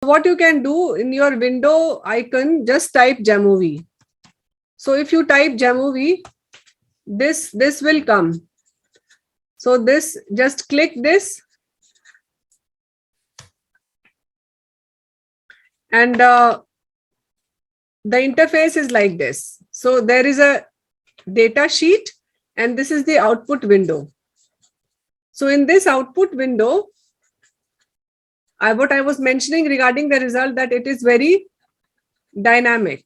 what you can do in your window icon, just type JAMOVI. So if you type JAMOVI, this will come. So this, just click this, and the interface is like this. So there is a data sheet, and this is the output window. So in this output window, what I was mentioning regarding the result, that it is very dynamic.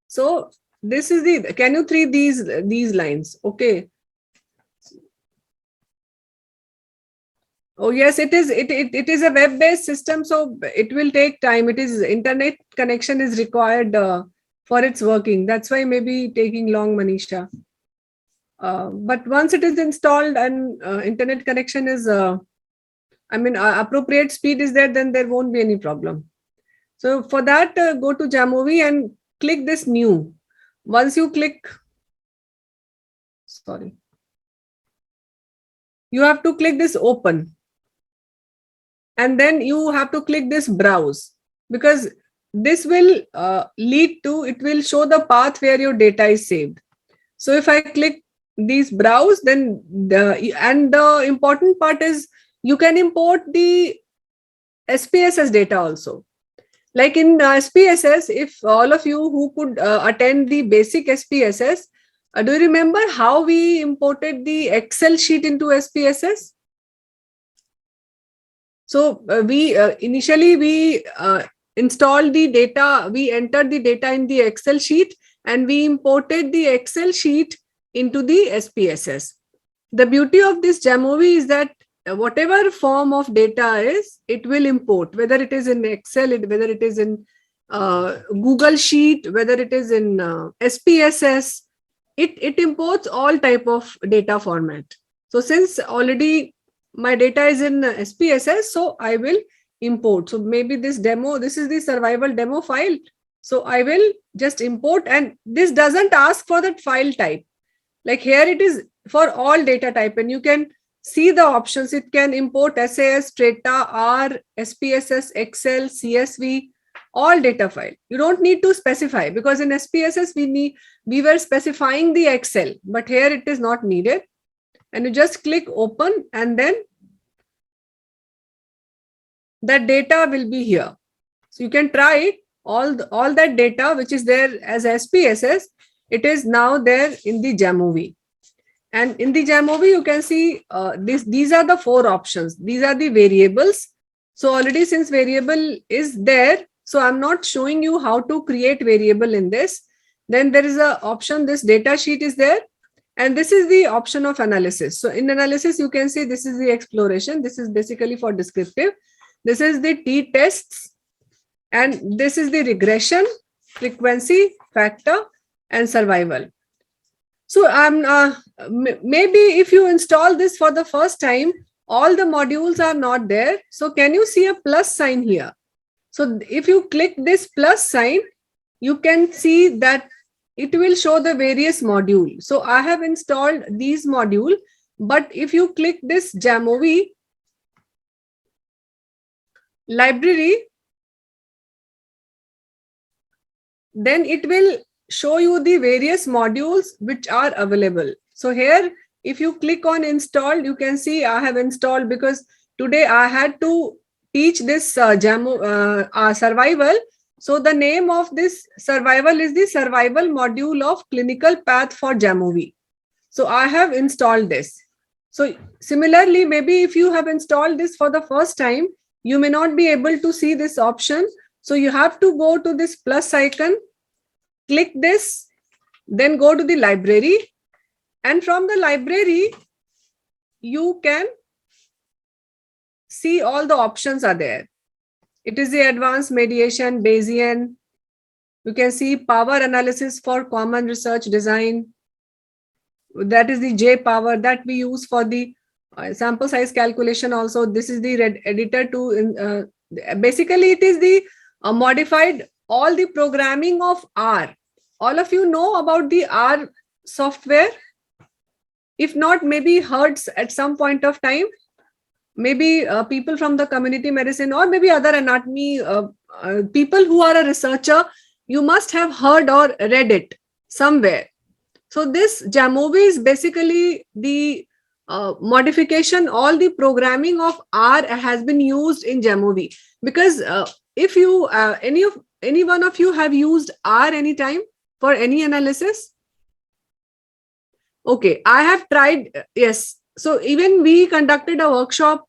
So this is the, can you read these lines? Okay. Oh yes, it is. It is a web-based system, so it will take time. It is, internet connection is required for its working. That's why maybe taking long, Manisha. But once it is installed and internet connection is, appropriate speed is there, then there won't be any problem. So for that, go to JAMOVI and click this new. Once you click, sorry, you have to click this open. And then you have to click this browse, because this will lead to, it will show the path where your data is saved. So if I click these browse, then the important part is you can import the SPSS data also. Like in SPSS, if all of you who could attend the basic SPSS, do you remember how we imported the Excel sheet into SPSS? So we initially we installed the data, we entered the data in the Excel sheet, and we imported the Excel sheet into the SPSS. The beauty of this JAMOVI is that whatever form of data is, it will import, whether it is in Excel, whether it is in Google Sheet, whether it is in SPSS, it imports all type of data format. So since already my data is in SPSS, so I will import. So maybe this demo, this is the survival demo file. So I will just import, and this doesn't ask for that file type. Like here it is for all data type, and you can see the options. It can import SAS, Strata, R, SPSS, Excel, CSV, all data file. You don't need to specify, because in SPSS we were specifying the Excel, but here it is not needed. And you just click open, and then that data will be here. So you can try all that data which is there as SPSS. It is now there in the JAMOVI. And in the JAMOVI, you can see these are the 4 options. These are the variables. So already, since variable is there, so I'm not showing you how to create variable in this. Then there is a option, this data sheet is there. And this is the option of analysis. So in analysis, you can see this is the exploration. This is basically for descriptive. This is the t-tests. And this is the regression, frequency, factor, and survival. So maybe if you install this for the first time, all the modules are not there. So can you see a plus sign here? So if you click this plus sign, you can see that it will show the various modules. So I have installed these modules, but if you click this JAMOVI library, then it will show you the various modules which are available. So here, if you click on install, you can see I have installed, because today I had to teach this survival. So the name of this survival is the survival module of clinical path for JAMOVI. So I have installed this. So similarly, maybe if you have installed this for the first time, you may not be able to see this option. So you have to go to this plus icon, click this, then go to the library. And from the library, you can see all the options are there. It is the advanced mediation, Bayesian. You can see power analysis for common research design. That is the J power that we use for the sample size calculation also. This is the editor to, basically it is the modified all the programming of R. All of you know about the R software? If not, maybe heard at some point of time. maybe people from the community medicine or maybe other anatomy people who are a researcher, you must have heard or read it somewhere. So this JAMOVI is basically the modification, all the programming of R has been used in JAMOVI. Because if you, any one of you have used R anytime for any analysis? Okay, I have tried, yes. So even we conducted a workshop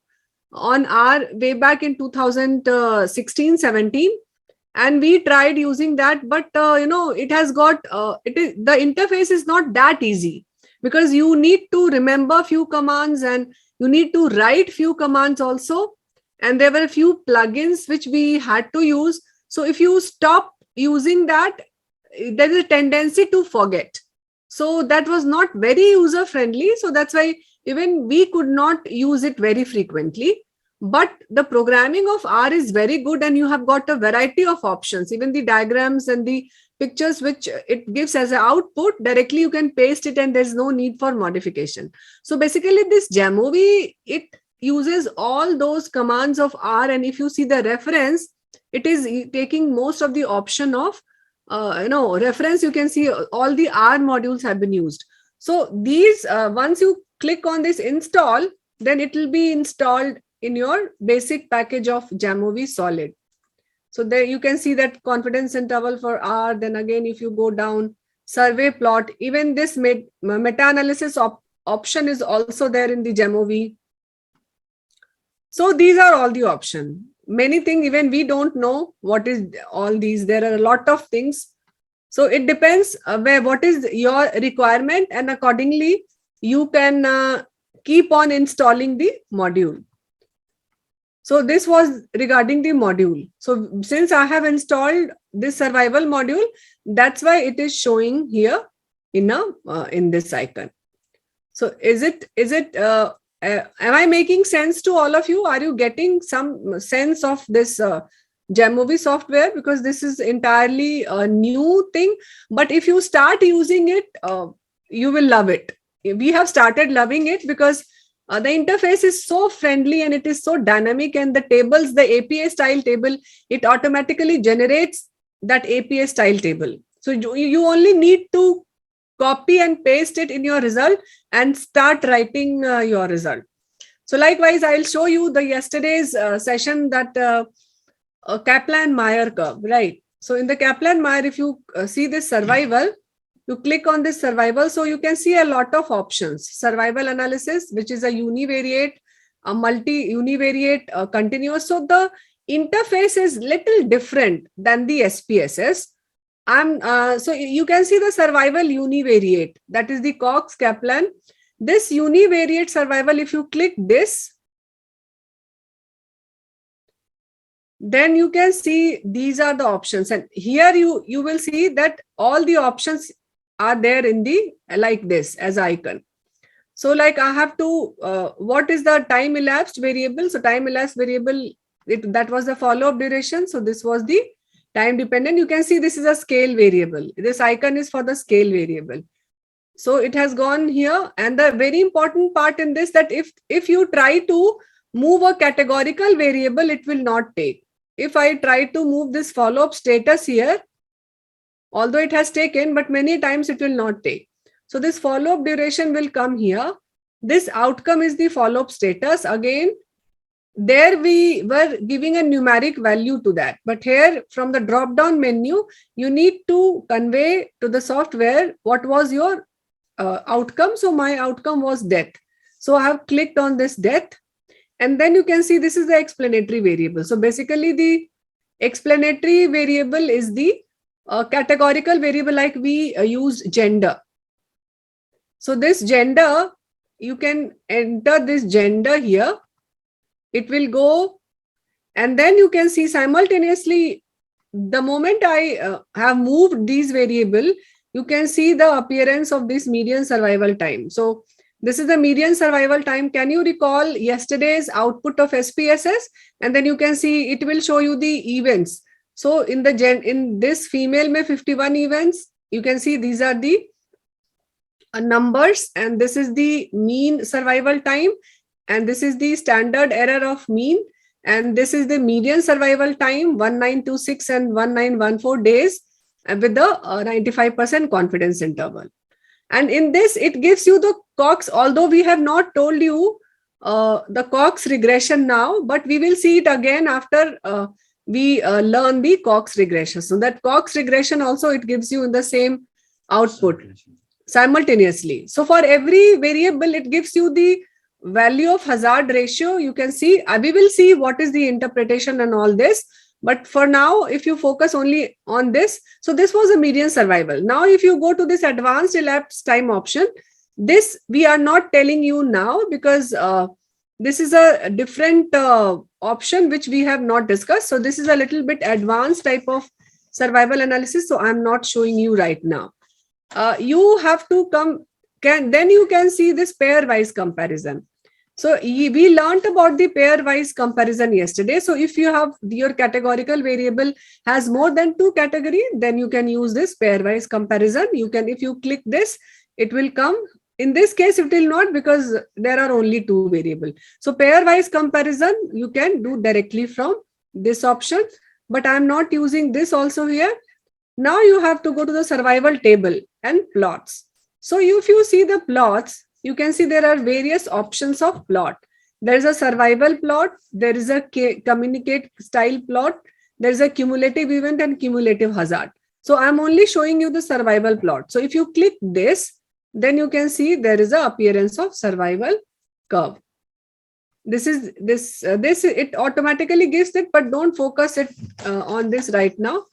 on R way back in 2016-17, and we tried using that, but it has got it is, the interface is not that easy, because you need to remember few commands and you need to write few commands also, and there were a few plugins which we had to use. So if you stop using that, there is a tendency to forget. So that was not very user friendly, so that's why even we could not use it very frequently. But the programming of R is very good, and you have got a variety of options. Even the diagrams and the pictures which it gives as an output, directly you can paste it and there's no need for modification. So basically this JAMOVI, it uses all those commands of R, and if you see the reference, it is taking most of the option of reference. You can see all the R modules have been used. So these, once you click on this install, then it will be installed in your basic package of JAMOVI solid. So there you can see that confidence interval for R. Then again, if you go down, survey plot, even this meta-analysis option is also there in the JAMOVI. So these are all the options. Many things, even we don't know what is all these. There are a lot of things. So it depends what is your requirement, and accordingly, you can keep on installing the module. So this was regarding the module. So since I have installed this survival module, that's why it is showing here in this icon. So am I making sense to all of you? Are you getting some sense of this JAMOVI software? Because this is entirely a new thing, but if you start using it, you will love it. We have started loving it because the interface is so friendly and it is so dynamic, and the tables, the APA style table, it automatically generates that APA style table. So you only need to copy and paste it in your result and start writing your result. So likewise, I'll show you the yesterday's session, that Kaplan-Meier curve, right? So in the Kaplan-Meier, if you see this survival, you click on this survival, so you can see a lot of options. Survival analysis, which is a univariate, a multi-univariate, continuous. So the interface is little different than the SPSS. So you can see the survival univariate, that is the Cox-Kaplan. This univariate survival, if you click this, then you can see these are the options, and here you will see that all the options are there in the like this as icon. So like I have to what is the time elapsed variable? So time elapsed variable, that was the follow-up duration. So this was the time dependent. You can see this is a scale variable. This icon is for the scale variable. So it has gone here, and the very important part in this, that if you try to move a categorical variable, it will not take. If I try to move this follow-up status here, although it has taken, but many times it will not take. So this follow-up duration will come here. This outcome is the follow-up status. Again, there we were giving a numeric value to that. But here from the drop-down menu, you need to convey to the software what was your outcome. So my outcome was death. So I have clicked on this death. And then you can see this is the explanatory variable. So basically the explanatory variable is the categorical variable, like we used gender. So this gender, you can enter this gender here. It will go, and then you can see simultaneously, the moment I have moved these variable, you can see the appearance of this median survival time. So this is the median survival time. Can you recall yesterday's output of SPSS? And then you can see it will show you the events. So in this female may 51 events, you can see these are the numbers, and this is the mean survival time. and this is the standard error of mean, and this is the median survival time, 1926 and 1914 days, with the 95% confidence interval. And in this, it gives you the Cox, although we have not told you the Cox regression now, but we will see it again after we learn the Cox regression. So that Cox regression also, it gives you in the same output simultaneously. So for every variable, it gives you the value of hazard ratio. You can see, we will see what is the interpretation and all this. But for now, if you focus only on this, so this was a median survival. Now, if you go to this advanced elapsed time option, this we are not telling you now because this is a different option which we have not discussed. So this is a little bit advanced type of survival analysis. So I'm not showing you right now. You have to come, then you can see this pairwise comparison. So we learned about the pairwise comparison yesterday. So if you have your categorical variable has more than 2 category, then you can use this pairwise comparison. You can, if you click this, it will come. In this case, it will not, because there are only 2 variables. So pairwise comparison, you can do directly from this option, but I'm not using this also here. Now you have to go to the survival table and plots. So if you see the plots, you can see there are various options of plot. There is a survival plot, there is a communicate style plot, there is a cumulative event and cumulative hazard. So I'm only showing you the survival plot. So if you click this, then you can see there is a appearance of survival curve. This is it automatically gives it, but don't focus it on this right now.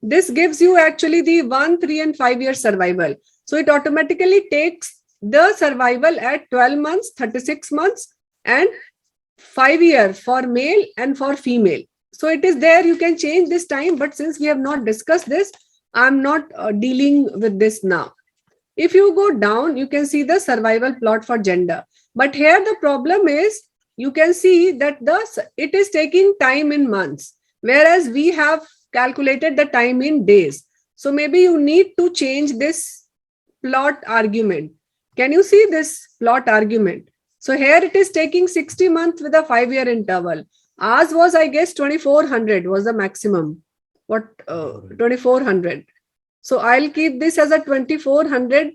This gives you actually the 1, 3 and 5 year survival. So it automatically takes the survival at 12 months, 36 months and 5 year for male and for female. So it is there, you can change this time, but since we have not discussed this, I'm not dealing with this now. If you go down, you can see the survival plot for gender. But here the problem is, you can see that it is taking time in months, whereas we have calculated the time in days. So maybe you need to change this plot argument. Can you see this plot argument? So here it is taking 60 months with a 5 year interval. Ours was, I guess, 2400 was the maximum. 2400. So I'll keep this as a 2400,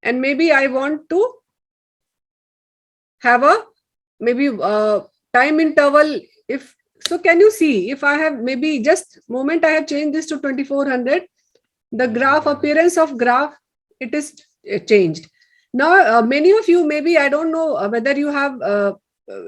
and maybe I want to have a maybe time interval. If so, can you see if I have maybe just moment I have changed this to 2400, the graph appearance of graph, it is changed. Now, many of you, maybe I don't know whether you have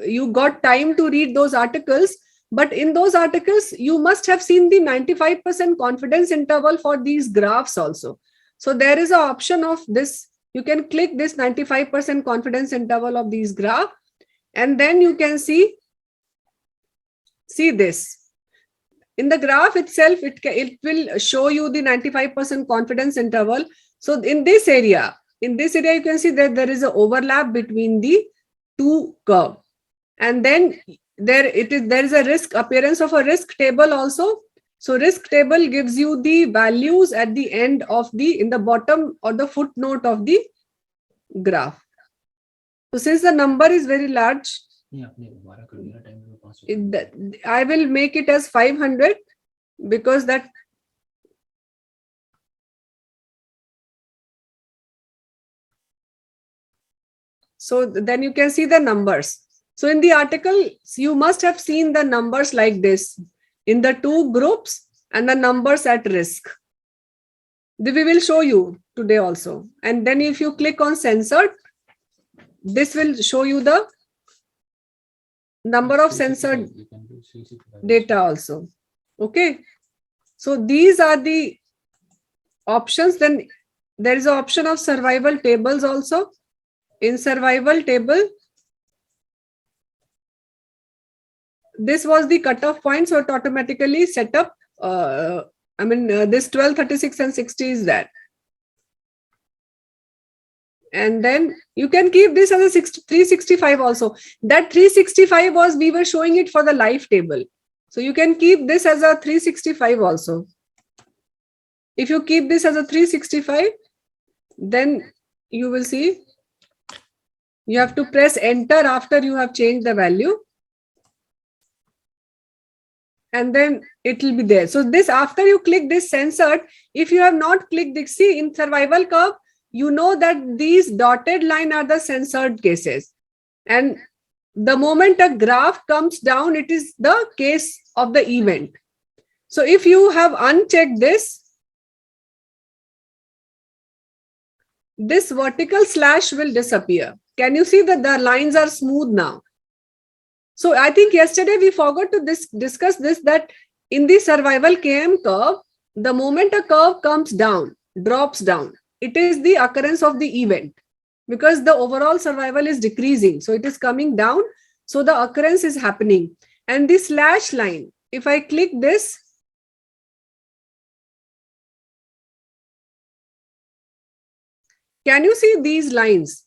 you got time to read those articles, but in those articles, you must have seen the 95% confidence interval for these graphs also. So there is an option of this. You can click this 95% confidence interval of these graph, and then you can see this. In the graph itself, it will show you the 95% confidence interval. So in this area, you can see that there is an overlap between the 2 curves. And then there is a risk appearance of a risk table also. So risk table gives you the values at the end of in the bottom or the footnote of the graph. So since the number is very large, I will make it as 500 because that. So then you can see the numbers. So in the article, you must have seen the numbers like this in the 2 groups and the numbers at risk. We will show you today also. And then if you click on censored, this will show you the number of censored data also. Okay. So these are the options. Then there is an option of survival tables also. In survival table, this was the cutoff point, so it automatically set up. This 12, 36, and 60 is that. And then you can keep this as a 365 also. That 365 was, we were showing it for the life table. So you can keep this as a 365 also. If you keep this as a 365, then you will see You have to press enter after you have changed the value. And then it will be there. So this, after you click this censored, if you have not clicked this, see in survival curve, you know that these dotted line are the censored cases. And the moment a graph comes down, it is the case of the event. So if you have unchecked this vertical slash will disappear. Can you see that the lines are smooth now? So I think yesterday we forgot to discuss this, that in the survival KM curve, the moment a curve comes down, drops down, it is the occurrence of the event, because the overall survival is decreasing. So it is coming down. So the occurrence is happening. And the slash line, if I click this, can you see these lines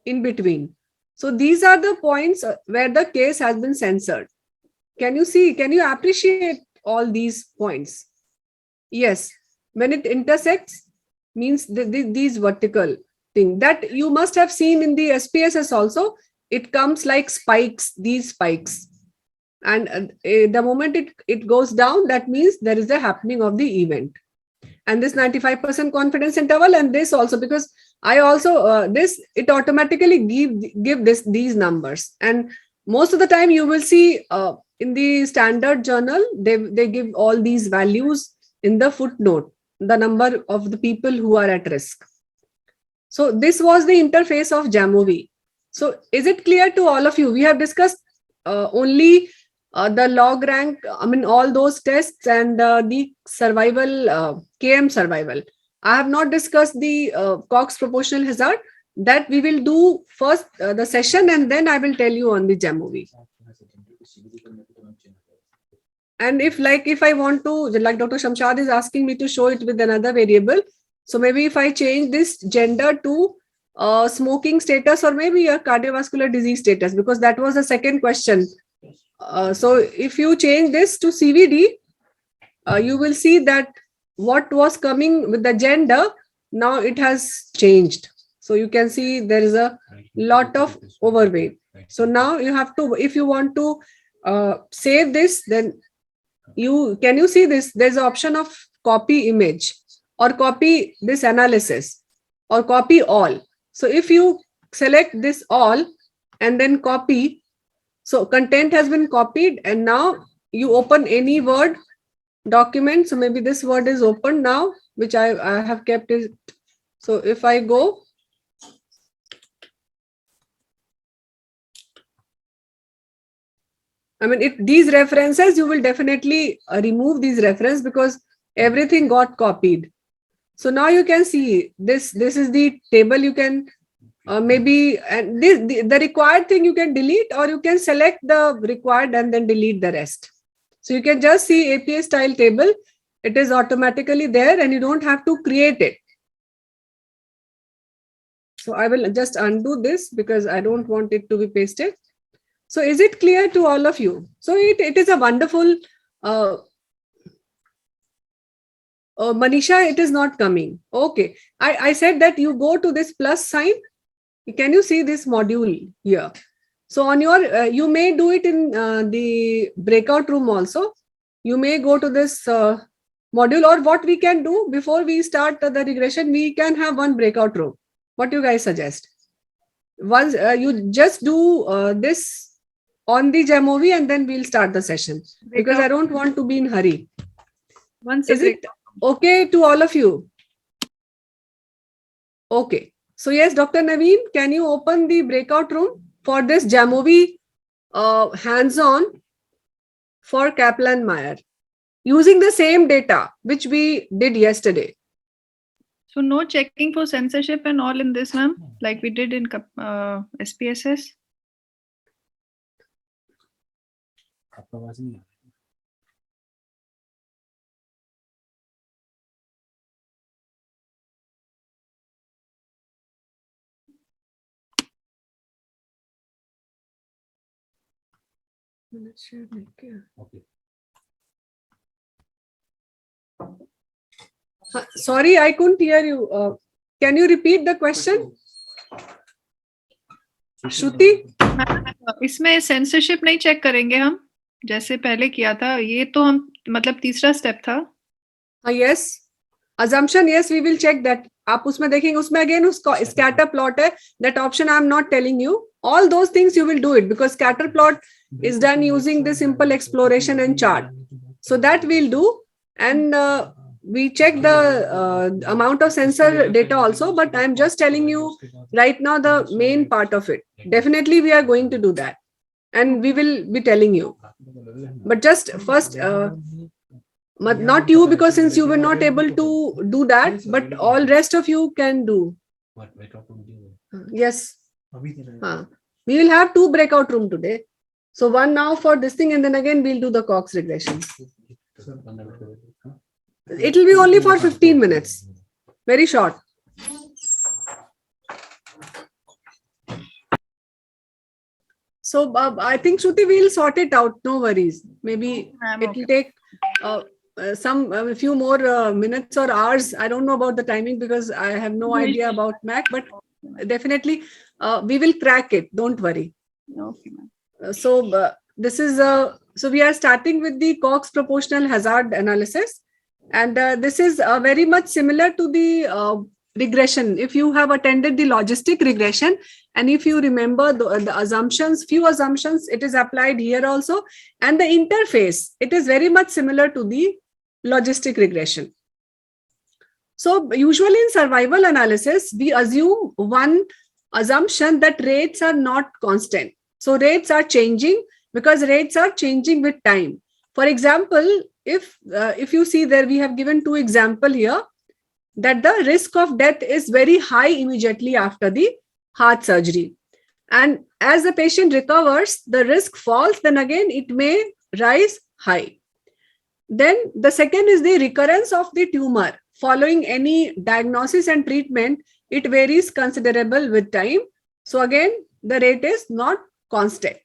in between? So these are the points where the case has been censored. Can you see? Can you appreciate all these points? Yes. When it intersects, means these vertical thing that you must have seen in the SPSS also. It comes like spikes, these spikes. And the moment it goes down, that means there is a happening of the event. And this 95% confidence interval, and this also, because I also this it automatically give these numbers. And most of the time you will see in the standard journal they give all these values in the footnote, the number of the people who are at risk. So this was the interface of JAMOVI. So is it clear to all of you? We have discussed only the log rank, I mean, all those tests and the survival, KM survival. I have not discussed the Cox proportional hazard. That we will do first the session, and then I will tell you on the JAMOVI. And if I want to, like Dr. Shamshad is asking me to show it with another variable. So maybe if I change this gender to smoking status, or maybe a cardiovascular disease status, because that was the second question. So if you change this to CVD, you will see that what was coming with the gender, now it has changed. So you can see there is a lot of overweight. So now you have to, if you want to save this, then can you see this? There's an option of copy image, or copy this analysis, or copy all. So if you select this all and then copy, so content has been copied, and now you open any Word document. So maybe this Word is open now, which I have kept it. So if I go, I mean, these references, you will definitely remove these references because everything got copied. So now you can see this is the table. You can maybe, and the required thing you can delete, or you can select the required and then delete the rest. So you can just see APA style table. It is automatically there and you don't have to create it. So I will just undo this because I don't want it to be pasted. So is it clear to all of you? So it is a wonderful, Manisha, it is not coming. Okay. I said that you go to this plus sign. Can you see this module here? So on your, you may do it in the breakout room also. You may go to this module, or what we can do before we start the regression, we can have one breakout room. What do you guys suggest? Once you just do this on the JAMOVI, and then we'll start the session, because I don't want to be in hurry. Is it okay to all of you? Okay. So yes, Dr. Naveen, can you open the breakout room for this JAMOVI hands-on for Kaplan-Meier using the same data which we did yesterday? So no checking for censorship and all in this, ma'am, like we did in SPSS? Okay. Sorry, I couldn't hear you. Can you repeat the question? Shruti? इसमें censorship नहीं check करेंगे हम, जैसे पहले किया था? ये तो हम मतलब तीसरा स्टेप था. Yes. Assumption, yes, we will check that. आप उसमें देखेंगे, उसमें again उसका scatter plot है. That option I am not telling you. All those things you will do it because scatter plot is done using the simple exploration and chart. So that we'll do, and we check the amount of sensor data also. But I am just telling you right now the main part of it. Definitely we are going to do that, and we will be telling you. But just first. Not you, because since you were not able to do that, but all rest of you can do. Yes. We will have 2 breakout room today. So one now for this thing, and then again we'll do the Cox regression. It will be only for 15 minutes. Very short. So I think Shruti, we'll sort it out. No worries. Maybe it will take a few more minutes or hours. I don't know about the timing because I have no idea about Mac, but definitely we will crack it. Don't worry. Okay, ma'am. This is so we are starting with the Cox proportional hazard analysis, and this is very much similar to the regression. If you have attended the logistic regression, and if you remember the assumptions, few assumptions, it is applied here also, and the interface, it is very much similar to the logistic regression. So usually in survival analysis, we assume one assumption that rates are not constant. So rates are changing because rates are changing with time. For example, if you see there, we have given 2 examples here, that the risk of death is very high immediately after the heart surgery. And as the patient recovers, the risk falls, then again it may rise high. Then the second is the recurrence of the tumor. Following any diagnosis and treatment, it varies considerable with time. So again, the rate is not constant.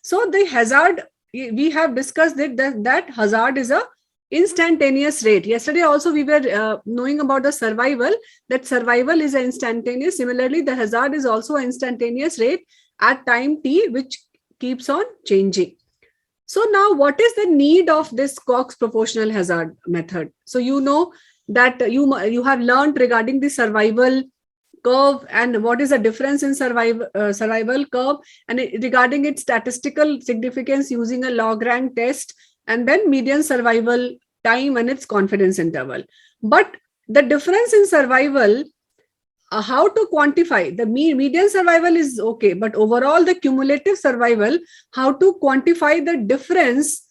So the hazard, we have discussed that hazard is a instantaneous rate. Yesterday also we were knowing about the survival, that survival is an instantaneous. Similarly, the hazard is also an instantaneous rate at time t, which keeps on changing. So now what is the need of this Cox proportional hazard method? So you know that you have learned regarding the survival curve and what is the difference in survival curve, and regarding its statistical significance using a log rank test, and then median survival time and its confidence interval. But the difference in survival, how to quantify the median survival is okay, but overall the cumulative survival, how to quantify the difference,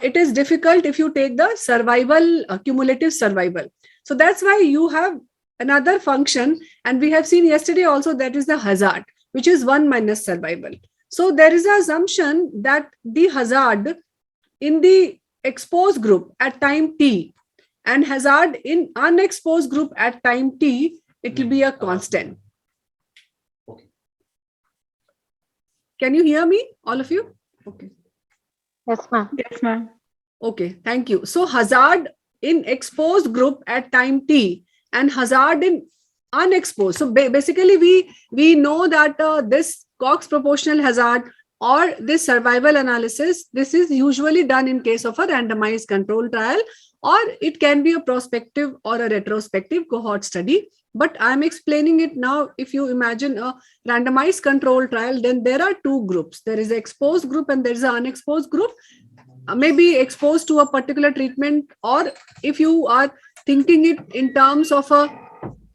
it is difficult if you take the survival, cumulative survival. So that's why you have another function, and we have seen yesterday also, that is the hazard, which is 1 minus survival. So there is an assumption that the hazard in the exposed group at time t and hazard in unexposed group at time t, it will be a constant. Okay. Can you hear me, all of you? Okay. Yes, ma'am. Yes, ma'am. Okay, thank you. So hazard in exposed group at time t and hazard in unexposed. So basically we know that this Cox proportional hazard or this survival analysis, this is usually done in case of a randomized control trial, or it can be a prospective or a retrospective cohort study. But I'm explaining it now. If you imagine a randomized control trial, then there are 2 groups. There is an exposed group and there is an unexposed group. Maybe exposed to a particular treatment, or if you are thinking it in terms of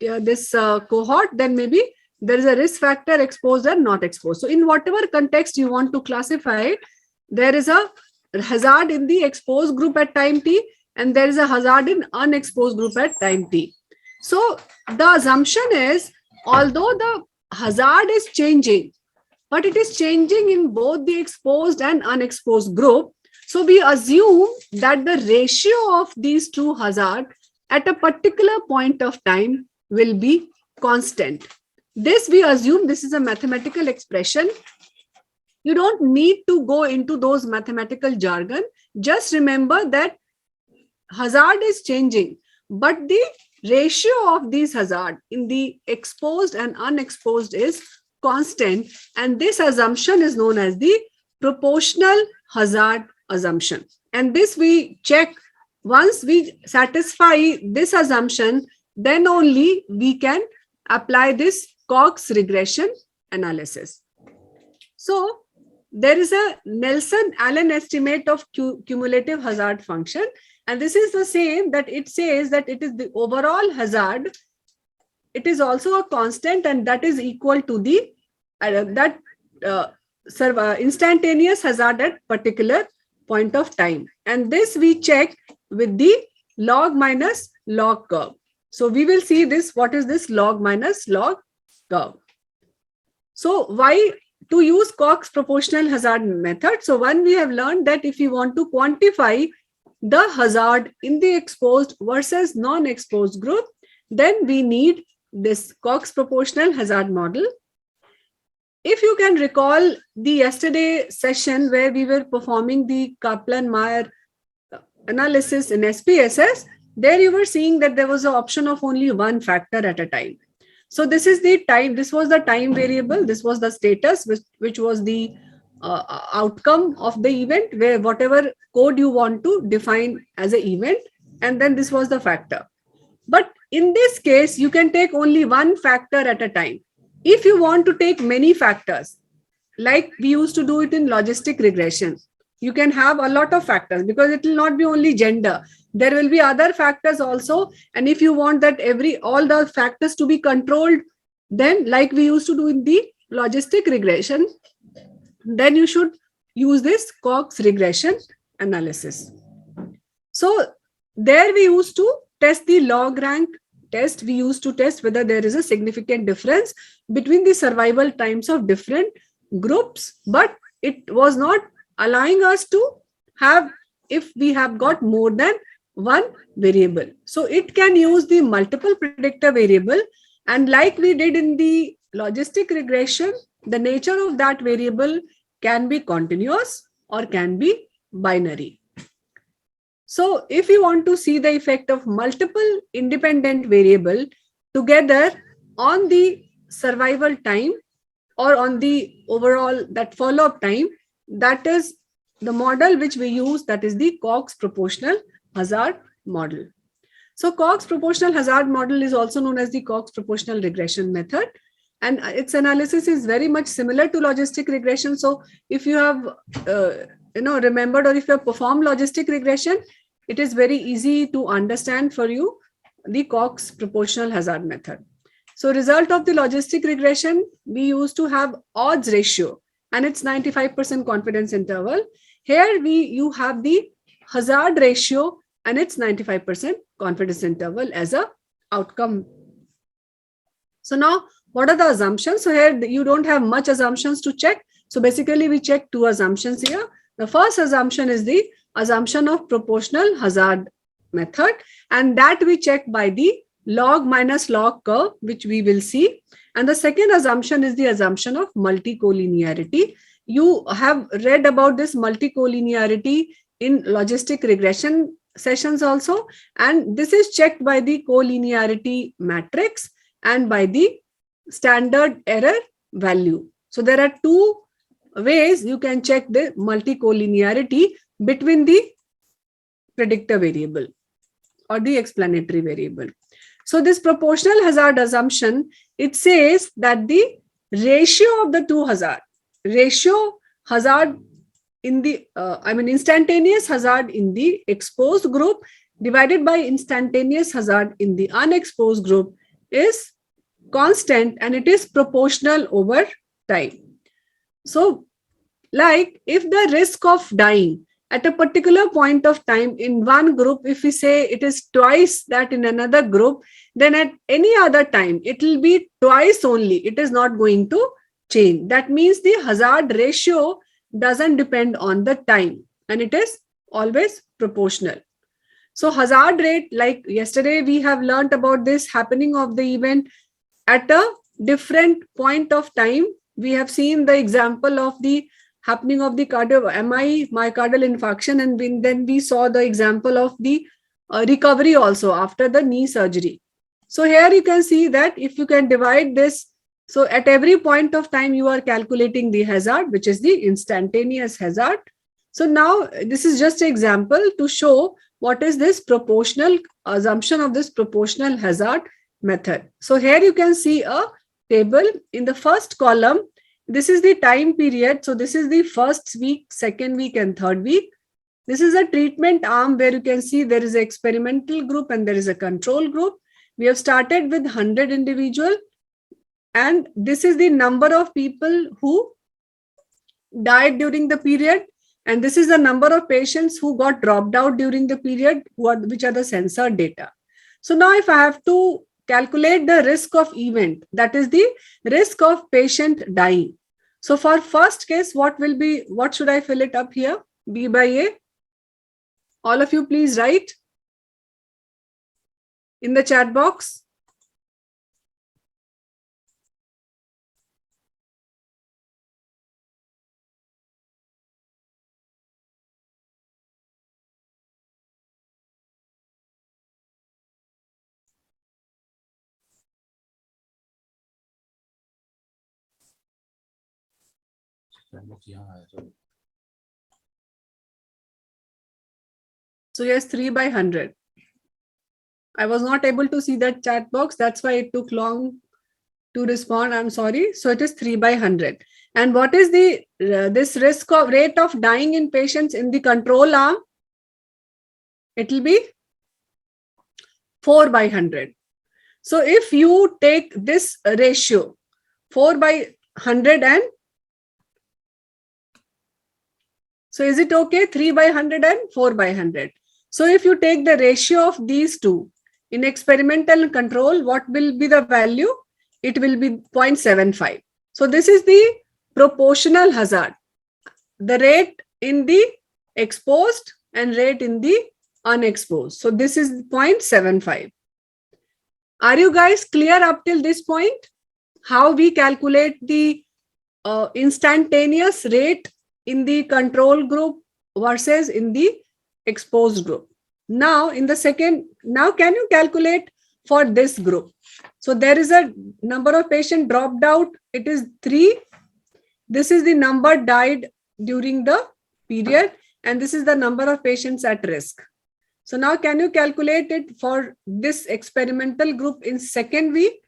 this cohort, then maybe there is a risk factor, exposed or not exposed. So in whatever context you want to classify it, there is a hazard in the exposed group at time t, and there is a hazard in unexposed group at time t. So the assumption is, although the hazard is changing, but it is changing in both the exposed and unexposed group. So we assume that the ratio of these 2 hazards at a particular point of time will be constant. This we assume, this is a mathematical expression. You don't need to go into those mathematical jargon. Just remember that hazard is changing, but the ratio of these hazard in the exposed and unexposed is constant, and this assumption is known as the proportional hazard assumption. And this we check. Once we satisfy this assumption, then only we can apply this Cox regression analysis. So there is a Nelson-Allen estimate of cumulative hazard function, and this is the same, that it says that it is the overall hazard. It is also a constant, and that is equal to the instantaneous hazard at particular point of time. And this we check with the log minus log curve. So we will see this. What is this log minus log curve? So why to use Cox proportional hazard method? So one, we have learned that if you want to quantify the hazard in the exposed versus non-exposed group, then we need this Cox proportional hazard model. If you can recall the yesterday session where we were performing the Kaplan-Meier analysis in SPSS, there you were seeing that there was an option of only one factor at a time. So this is the time, this was the time variable, this was the status, which was the outcome of the event, where whatever code you want to define as an event, and then this was the factor. But in this case, you can take only one factor at a time. If you want to take many factors, like we used to do it in logistic regression, you can have a lot of factors, because it will not be only gender. There will be other factors also. And if you want that all the factors to be controlled, then like we used to do in the logistic regression, then you should use this Cox regression analysis. So there we used to test the log rank test. We used to test whether there is a significant difference between the survival times of different groups, but it was not allowing us to have, if we have got more than one variable. So it can use the multiple predictor variable, and like we did in the logistic regression, the nature of that variable can be continuous or can be binary. So if you want to see the effect of multiple independent variable together on the survival time or on the overall that follow-up time, that is the model which we use, that is the Cox proportional hazard model. So Cox proportional hazard model is also known as the Cox proportional regression method, and its analysis is very much similar to logistic regression. So if you have remembered, or if you have performed logistic regression, it is very easy to understand for you the Cox proportional hazard method. So result of the logistic regression, we used to have odds ratio, and it's 95% confidence interval. Here you have the hazard ratio, and it's 95% confidence interval as a outcome. So now, what are the assumptions? So here you don't have much assumptions to check. So basically we check two assumptions here. The first assumption is the assumption of proportional hazard method, and that we check by the log minus log curve, which we will see. And the second assumption is the assumption of multicollinearity. You have read about this multicollinearity in logistic regression sessions also, and this is checked by the collinearity matrix and by the standard error value. So there are two ways you can check the multicollinearity between the predictor variable or the explanatory variable. So this proportional hazard assumption, it says that the ratio of the two hazard in the instantaneous hazard in the exposed group divided by instantaneous hazard in the unexposed group is constant, and it is proportional over time. So like if the risk of dying at a particular point of time in one group, if we say it is twice that in another group, then at any other time it will be twice only. It is not going to change. That means the hazard ratio doesn't depend on the time, and it is always proportional. So hazard rate, like yesterday we have learned about this happening of the event at a different point of time. We have seen the example of the happening of the myocardial infarction, and then we saw the example of the recovery also after the knee surgery. So here you can see that if you can divide this So at every point of time, you are calculating the hazard, which is the instantaneous hazard. So now this is just an example to show what is this proportional assumption of this proportional hazard method. So here you can see a table in the first column. This is the time period. So this is the first week, second week, and third week. This is a treatment arm where you can see there is an experimental group and there is a control group. We have started with 100 individuals. And this is the number of people who died during the period. And this is the number of patients who got dropped out during the period, which are the censored data. So now if I have to calculate the risk of event, that is the risk of patient dying. So for first case, what should I fill it up here? B by A. All of you please write in the chat box. So yes, 3 by 100. I was not able to see that chat box. That's why it took long to respond. I'm sorry. So it is 3 by 100. And what is the this risk of rate of dying in patients in the control arm? It will be 4 by 100. So if you take this ratio, 4 by 100 and so is it okay? 3 by 100 and 4 by 100. So if you take the ratio of these two in experimental control, what will be the value? It will be 0.75. So this is the proportional hazard. The rate in the exposed and rate in the unexposed. So this is 0.75. Are you guys clear up till this point? How we calculate the instantaneous rate in the control group versus in the exposed group. Now in the second, now can you calculate for this group? So there is a number of patients dropped out. It is 3. This is the number died during the period. And this is the number of patients at risk. So now can you calculate it for this experimental group in second week?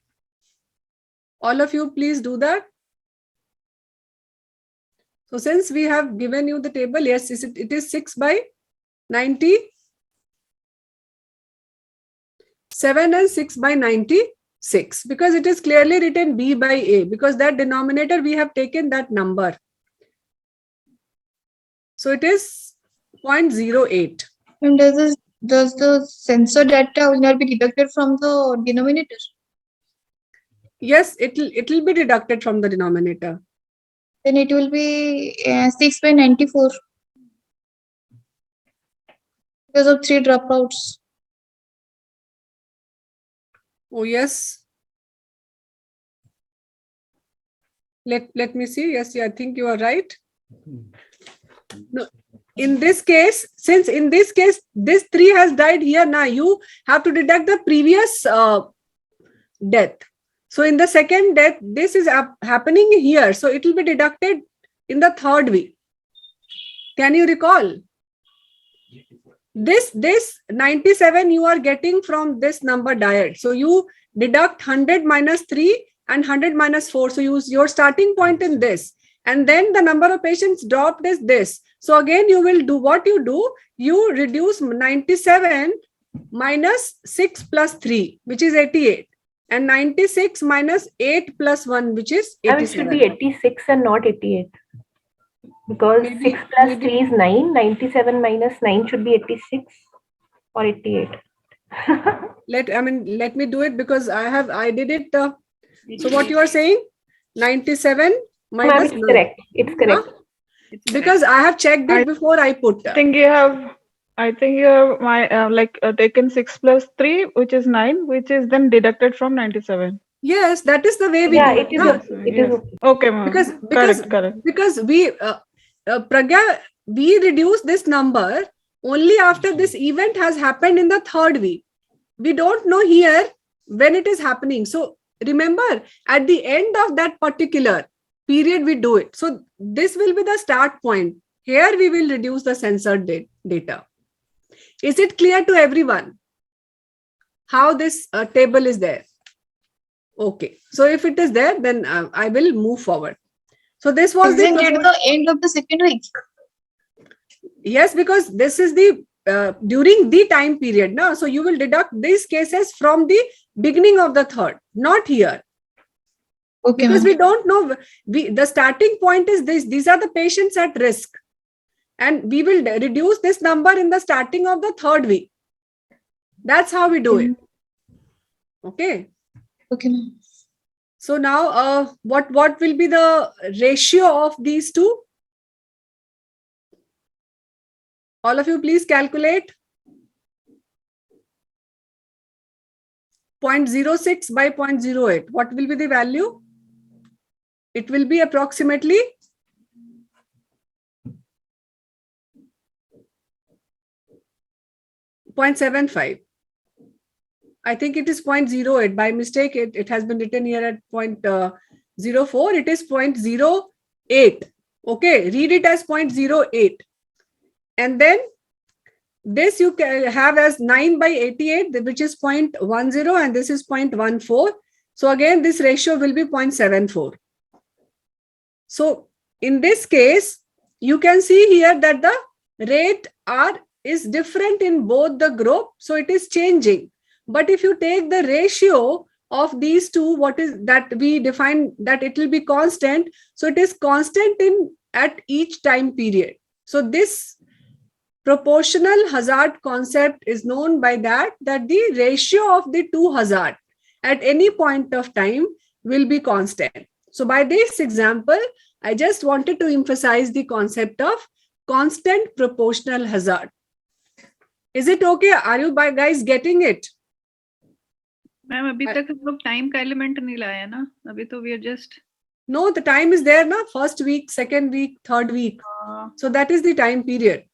All of you please do that. So since we have given you the table, yes, it is 6 by 90. 7 and 6 by 96 because it is clearly written B by A because that denominator we have taken that number. So it is 0.08. And does the sensor data will not be deducted from the denominator? Yes, it will be deducted from the denominator. Then it will be 6 by 94 because of 3 dropouts. Oh yes. Let me see. Yes, I think you are right. No, in this case, since in this case, this 3 has died here, now you have to deduct the previous death. So in the second death, this is happening here. So it will be deducted in the third week. Can you recall? This 97 you are getting from this number diet. So you deduct 100 minus 3 and 100 minus 4. So use your starting point in this. And then the number of patients dropped is this. So again, you will do what you do. You reduce 97 minus 6 plus 3, which is 88. And 96 minus 8 plus 1, which is 87. It should be 86 and not 88. Because maybe, 6 plus 3 is 9. 97 minus 9 should be 86 or 88. Let me do it because I did it. So what you are saying? 97 minus 9. Correct. It's correct. Huh? Because I have checked it before I put. I think you have taken 6 plus 3, which is 9, which is then deducted from 97. Yes, that is the way we do it is. No? It is okay, ma'am. Correct. Because we Pragya, we reduce this number only after this event has happened in the third week. We don't know here when it is happening. So remember, at the end of that particular period, we do it. So this will be the start point. Here we will reduce the censored data. Is it clear to everyone how this table is there? Okay. So if it is there, then I will move forward. So this was Isn't it the end of the second week? Yes, because this is the during the time period now. So you will deduct these cases from the beginning of the third, not here. Okay, Because ma'am. we don't know, the starting point is this. These are the patients at risk. And we will reduce this number in the starting of the third week. That's how we do it. Okay. Okay, ma'am. So now what will be the ratio of these two? All of you please calculate. 0.06 by 0.08. What will be the value? It will be approximately 0.75. I think it is 0.08. By mistake, it has been written here at 0.04. It is 0.08. Okay, read it as 0.08. And then this you can have as 9 by 88, which is 0.10, and this is 0.14. So again, this ratio will be 0.74. So in this case, you can see here that the rate R is different in both the group. So it is changing. But if you take the ratio of these two, what is that we define that it will be constant. So it is constant at each time period. So this proportional hazard concept is known by that the ratio of the two hazard at any point of time will be constant. So by this example, I just wanted to emphasize the concept of constant proportional hazard. Is it okay? Are you guys getting it? Ma'am अभी तक हम लोग time का element नहीं लाया ना, अभी तो we are just. No, the time is there, na? First week, second week, third week. So that is the time period.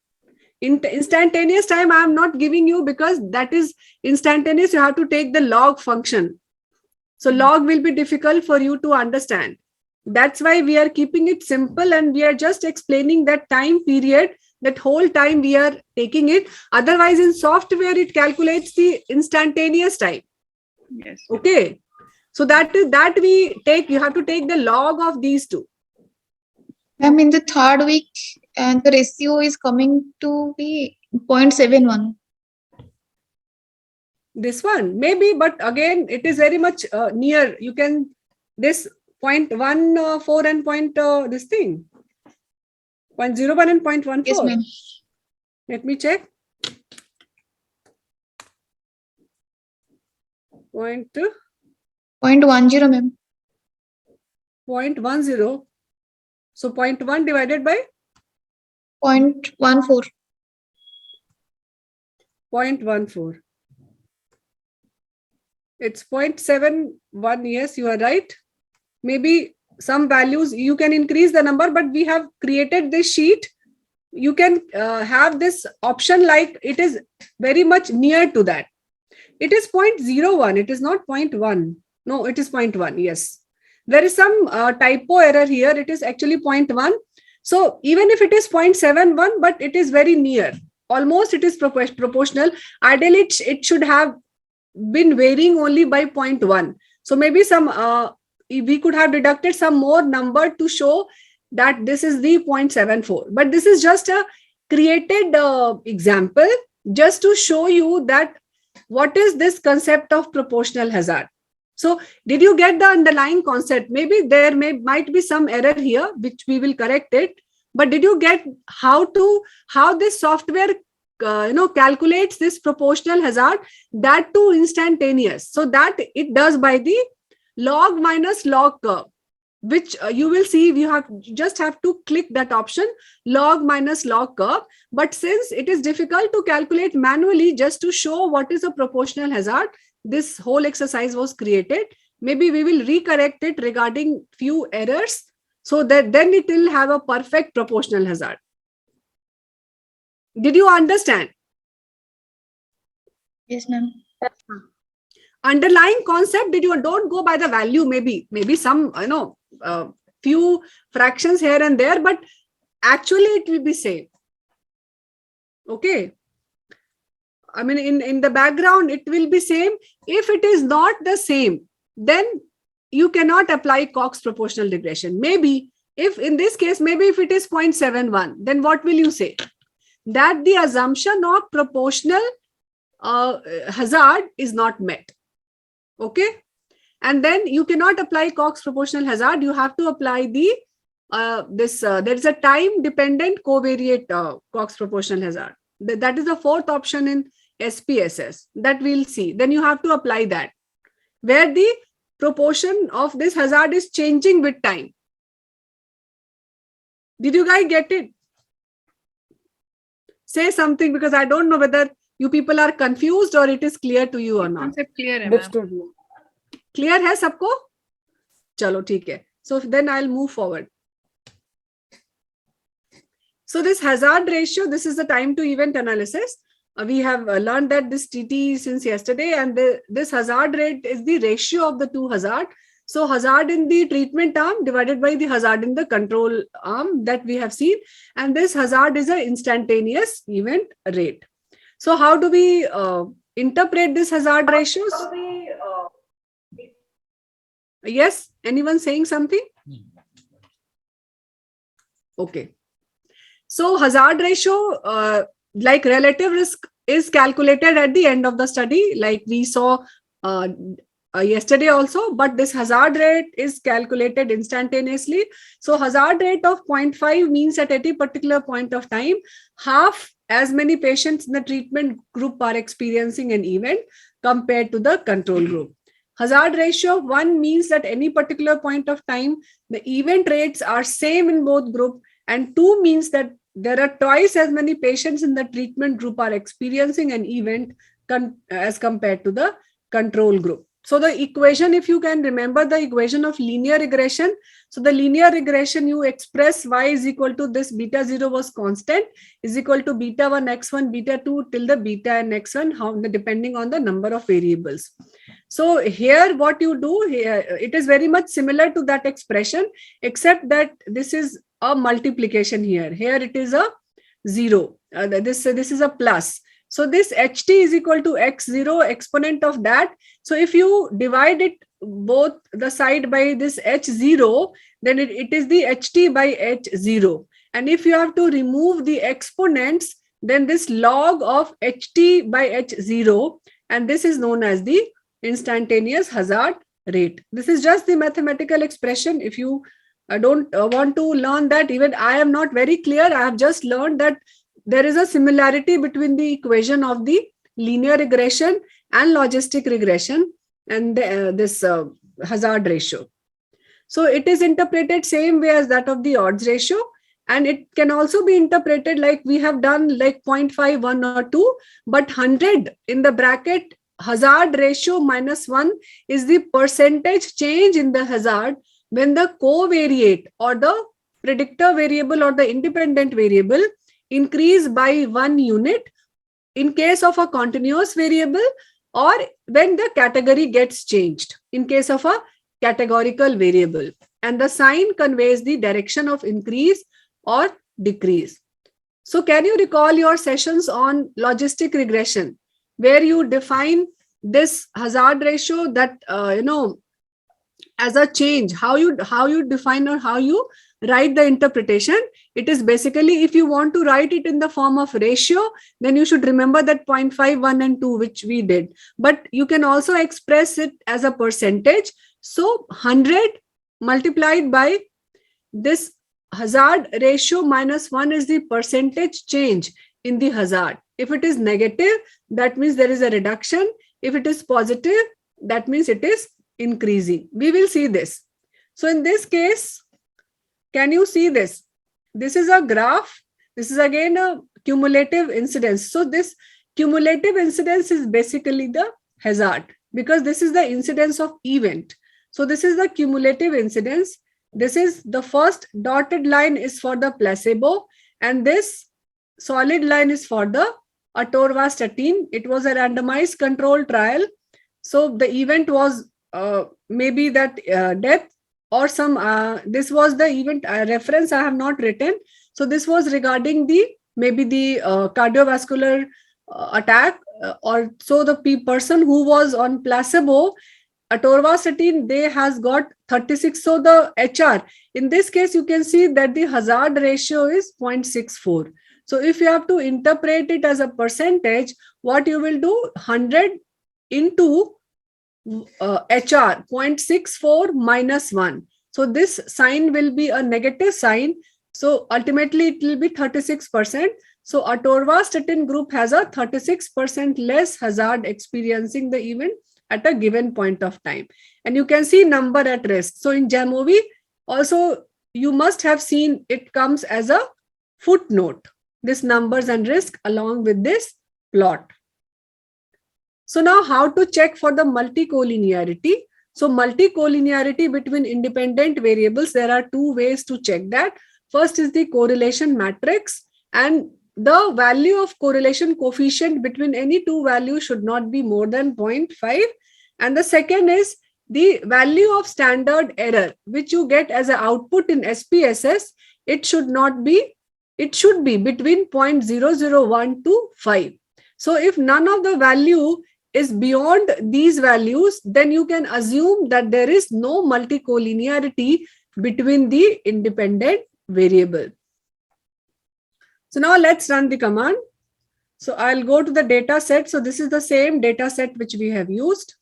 Instantaneous time I am not giving you because that is instantaneous. You have to take the log function. So log will be difficult for you to understand. That's why we are keeping it simple and we are just explaining that time period, that whole time we are taking it. Otherwise in software, it calculates the instantaneous time. Yes. Okay. So that we take, you have to take the log of these two. Ma'am, in the third week, and the ratio is coming to be 0.71. This one maybe, but again it is very much near. You can this 0.14 and this thing 0.01 and 0.14. Yes, ma'am. Let me check. 0.10, ma'am. 0.10. So 0.1 divided by 0.14. 0.14. It's 0.71. Yes, you are right. Maybe some values you can increase the number, but we have created this sheet. You can have this option like it is very much near to that. It is 0.01. It is not 0.1. No, it is 0.1. Yes. There is some typo error here. It is actually 0.1. So even if it is 0.71, but it is very near. Almost it is proportional. Ideally, it should have been varying only by 0.1. So maybe some we could have deducted some more number to show that this is the 0.74. But this is just a created example just to show you that what is this concept of proportional hazard. So did you get the underlying concept? Maybe there might be some error here, which we will correct it. But did you get how this software calculates this proportional hazard, that too instantaneous? So that it does by the log minus log curve, which you will see you just have to click that option, log minus log curve. But since it is difficult to calculate manually just to show what is a proportional hazard, this whole exercise was created. Maybe we will recorrect it regarding few errors so that then it will have a perfect proportional hazard. Did you understand? Yes, ma'am. underlying concept, did you don't go by the value, maybe some, few fractions here and there, but actually it will be same. Okay. I mean, in the background, it will be same. If it is not the same, then you cannot apply Cox proportional regression. Maybe if in this case, maybe if it is 0.71, then what will you say? That the assumption of proportional hazard is not met. Okay. And then you cannot apply Cox proportional hazard. You have to apply the there is a time dependent covariate Cox proportional hazard. That is the fourth option in SPSS that we'll see. Then you have to apply that, where the proportion of this hazard is changing with time. Did you guys get it? Say something, because I don't know whether you people are confused or it is clear to you or not. Concept clear hai, Understood. ma'am. Clear hai sabko? Chalo, theek hai. So then I'll move forward. So this hazard ratio, this is the time to event analysis. We have learned that this TT since yesterday, and this hazard rate is the ratio of the two hazard. So hazard in the treatment arm divided by the hazard in the control arm that we have seen. And this hazard is an instantaneous event rate. So how do we interpret this hazard ratios? Yes, anyone saying something? Okay. So hazard ratio, like relative risk, is calculated at the end of the study, like we saw yesterday also, but this hazard rate is calculated instantaneously. So hazard rate of 0.5 means at any particular point of time, half as many patients in the treatment group are experiencing an event compared to the control group. Hazard ratio of 1 means that any particular point of time, the event rates are same in both groups, and 2 means that there are twice as many patients in the treatment group are experiencing an event as compared to the control group. So the equation, if you can remember the equation of linear regression, so the linear regression, you express y is equal to this beta 0 was constant is equal to beta 1 x1 beta 2 till the beta n x1, depending on the number of variables. So here what you do here, it is very much similar to that expression, except that this is a multiplication here. Here it is a 0. This is a plus. So this ht is equal to x0 exponent of that. So if you divide it both the side by this h0, then it is the ht by h0. And if you have to remove the exponents, then this log of ht by h0, and this is known as the instantaneous hazard rate. This is just the mathematical expression. If you don't want to learn that, even I am not very clear. I have just learned that there is a similarity between the equation of the linear regression and logistic regression and this hazard ratio. So it is interpreted same way as that of the odds ratio, and it can also be interpreted like we have done, like 0.5, 1 or 2, but 100 in the bracket hazard ratio minus 1 is the percentage change in the hazard when the covariate or the predictor variable or the independent variable increase by 1 unit in case of a continuous variable, or when the category gets changed in case of a categorical variable, and the sign conveys the direction of increase or decrease. So can you recall your sessions on logistic regression, where you define this hazard ratio that as a change, how you define or how you write the interpretation? It is basically, if you want to write it in the form of ratio, then you should remember that 0.5, 1 and 2, which we did. But you can also express it as a percentage. So 100 multiplied by this hazard ratio minus 1 is the percentage change in the hazard. If it is negative, that means there is a reduction. If it is positive, that means it is increasing. We will see this. So in this case, can you see this? This is a graph. This is again a cumulative incidence. So this cumulative incidence is basically the hazard, because this is the incidence of event. So this is the cumulative incidence. This is the first dotted line is for the placebo, and this solid line is for the atorvastatin. It was a randomized control trial. So the event was maybe that death or some, this was the event reference I have not written. So this was regarding the maybe the cardiovascular attack, or so the person who was on placebo atorvastatin, they has got 36. So the HR, in this case, you can see that the hazard ratio is 0.64. So if you have to interpret it as a percentage, what you will do, 100 into HR, 0.64 minus 1. So this sign will be a negative sign. So ultimately it will be 36%. So atorvastatin group has a 36% less hazard experiencing the event at a given point of time. And you can see number at risk. So in JAMOVI, also you must have seen it comes as a footnote, this numbers and risk along with this plot. So now how to check for the multicollinearity? So multicollinearity between independent variables, there are two ways to check that. First is the correlation matrix, and the value of correlation coefficient between any two values should not be more than 0.5. And the second is the value of standard error, which you get as an output in SPSS. It should be between 0.001 to 5. So if none of the value is beyond these values, then you can assume that there is no multicollinearity between the independent variable. So now let's run the command. So I'll go to the data set. So this is the same data set which we have used.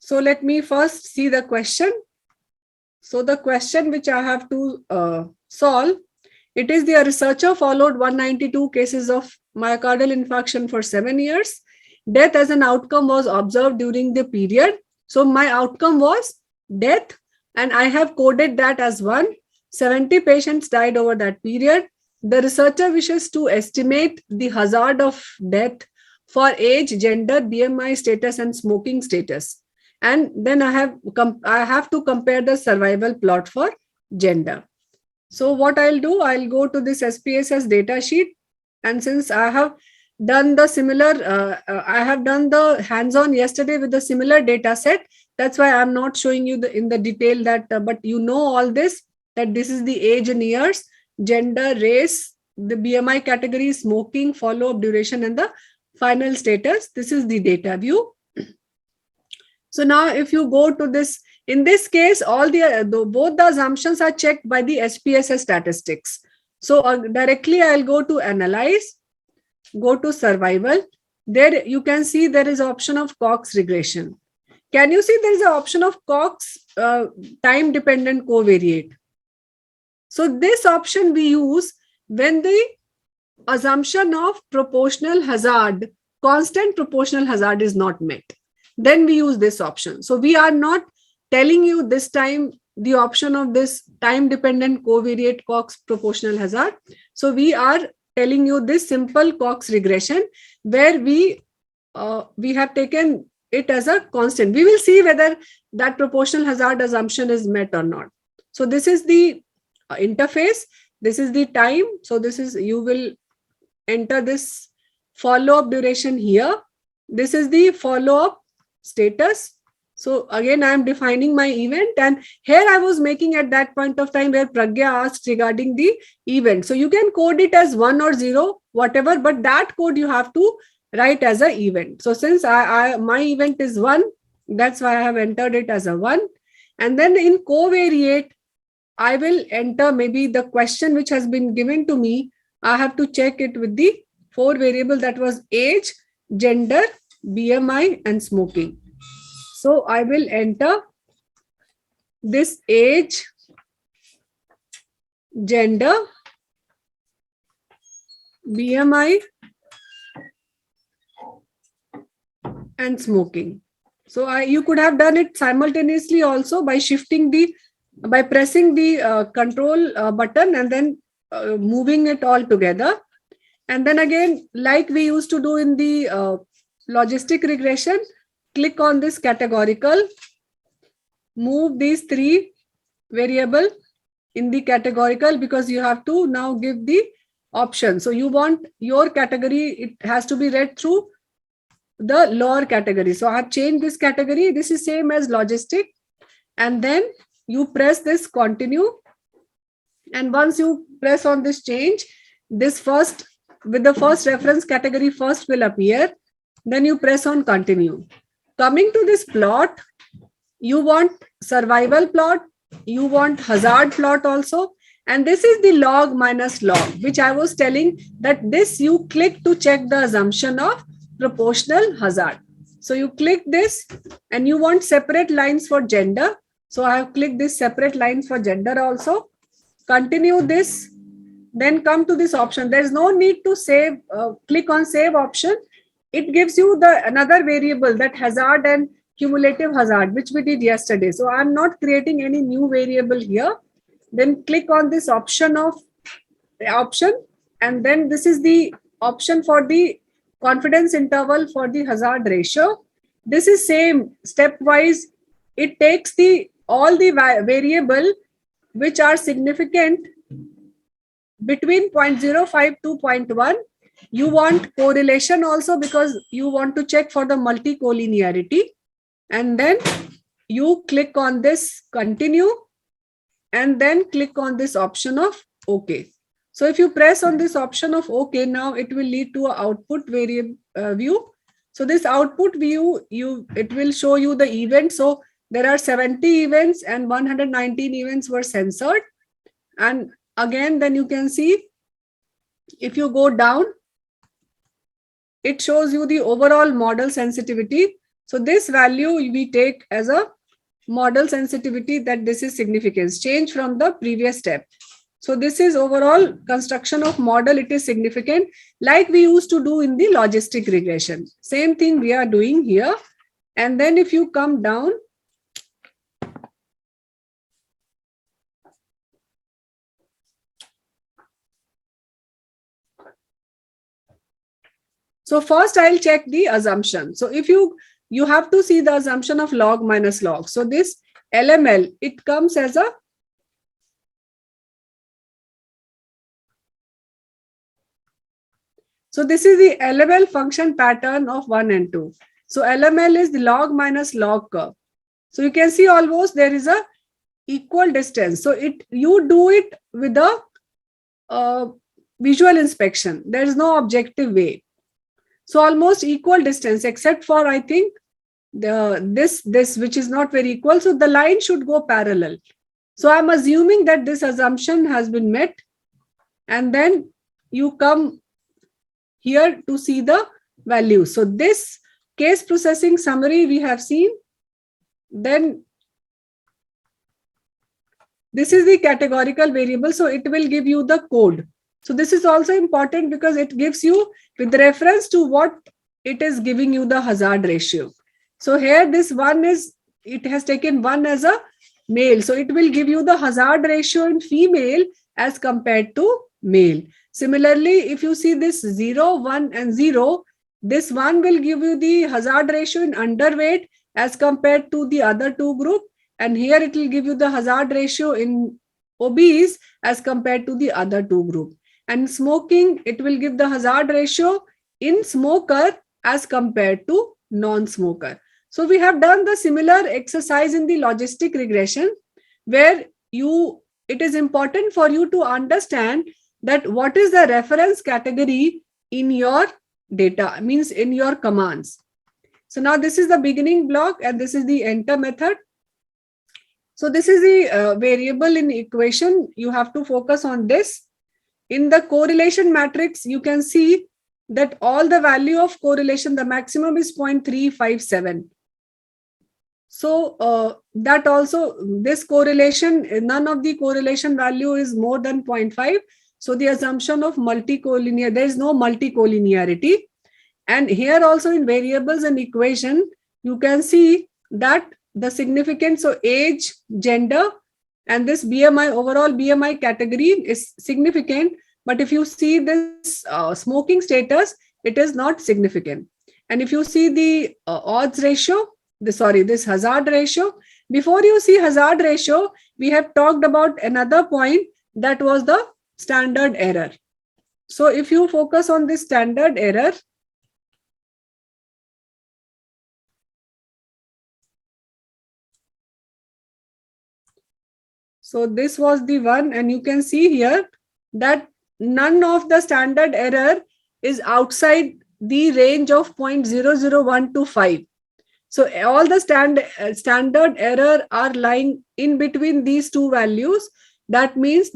So let me first see the question. So the question which I have to solve, it is the researcher followed 192 cases of myocardial infarction for 7 years. Death as an outcome was observed during the period. So my outcome was death, and I have coded that as 1. 70 patients died over that period. The researcher wishes to estimate the hazard of death for age, gender, BMI status, and smoking status. And then I have to compare the survival plot for gender. So what I'll do, I'll go to this SPSS data sheet. And since I have done the similar, I have done the hands-on yesterday with the similar data set. That's why I'm not showing you in the detail that, but you know all this, that this is the age in years, gender, race, the BMI category, smoking, follow-up duration, and the final status. This is the data view. So now if you go to this, in this case, all both the assumptions are checked by the SPSS statistics. So directly I'll go to analyze, go to survival. There you can see there is option of Cox regression. Can you see there is an option of Cox time dependent covariate? So this option we use when the assumption of proportional hazard, constant proportional hazard is not met. Then we use this option. So we are not telling you this time the option of this time dependent covariate Cox proportional hazard. So we are telling you this simple Cox regression where we have taken it as a constant. We will see whether that proportional hazard assumption is met or not. So this is the interface. This is the time. So this is, you will enter this follow-up duration here. This is the follow-up status. So again, I am defining my event, and here I was making at that point of time where Pragya asked regarding the event. So you can code it as 1 or 0, whatever, but that code you have to write as an event. So since my event is 1, that's why I have entered it as a 1. And then in covariate, I will enter maybe the question which has been given to me. I have to check it with the 4 variable, that was age, gender, BMI, and smoking. So I will enter this age, gender, BMI, and smoking. So you could have done it simultaneously also by by pressing the control button and then moving it all together. And then again, like we used to do in the logistic regression, click on this categorical, move these 3 variable in the categorical, because you have to now give the option. So you want your category, it has to be read through the lower category. So I have changed this category. This is same as logistic. And then you press this continue. And once you press on this change, this first, with the first reference category first will appear. Then you press on continue. Coming to this plot, you want survival plot, you want hazard plot also. And this is the log minus log, which I was telling that this you click to check the assumption of proportional hazard. So you click this and you want separate lines for gender. So I have clicked this separate lines for gender also. Continue this, then come to this option. There is no need to save, click on save option. It gives you the another variable, that hazard and cumulative hazard, which we did yesterday. So I'm not creating any new variable here. Then click on this option, and then this is the option for the confidence interval for the hazard ratio. This is same stepwise. It takes all the variable which are significant between 0.05 to 0.1. You want correlation also because you want to check for the multicollinearity. And then you click on this continue and then click on this option of OK. So if you press on this option of OK, now it will lead to an output variable view. So this output view, it will show you the event. So there are 70 events and 119 events were censored. And again, then you can see, if you go down, it shows you the overall model sensitivity. So this value we take as a model sensitivity, that this is significance change from the previous step. So this is overall construction of model. It is significant, like we used to do in the logistic regression. Same thing we are doing here. And then if you come down, so first I'll check the assumption. So if you have to see the assumption of log minus log. So this LML, it comes as a so this is the LML function pattern of 1 and 2. So LML is the log minus log curve. So you can see almost there is a equal distance. So you do it with a visual inspection. There is no objective way. So almost equal distance, except for, I think, this which is not very equal. So the line should go parallel. So I'm assuming that this assumption has been met. And then you come here to see the value. So this case processing summary we have seen. Then this is the categorical variable. So it will give you the code. So this is also important because it gives you with reference to what it is giving you the hazard ratio. So here this one is, it has taken 1 as a male. So it will give you the hazard ratio in female as compared to male. Similarly, if you see this 0, 1 and 0, this one will give you the hazard ratio in underweight as compared to the other two group. And here it will give you the hazard ratio in obese as compared to the other two group. And smoking, it will give the hazard ratio in smoker as compared to non-smoker. So we have done the similar exercise in the logistic regression, where it is important for you to understand that what is the reference category in your data, means in your commands. So now this is the beginning block and this is the enter method. So this is the variable in equation. You have to focus on this. In the correlation matrix, you can see that all the value of correlation, the maximum is 0.357. So that also, this correlation, none of the correlation value is more than 0.5. So the assumption of multicollinear, there is no multicollinearity. And here also in variables and equation, you can see that the significance, so age, gender, and this BMI, overall BMI category is significant. But if you see this smoking status, it is not significant. And if you see the odds ratio, this hazard ratio, before you see hazard ratio, we have talked about another point, that was the standard error. So if you focus on this standard error, so this was the one, and you can see here that none of the standard error is outside the range of 0.001 to 5. So all the standard error are lying in between these two values. That means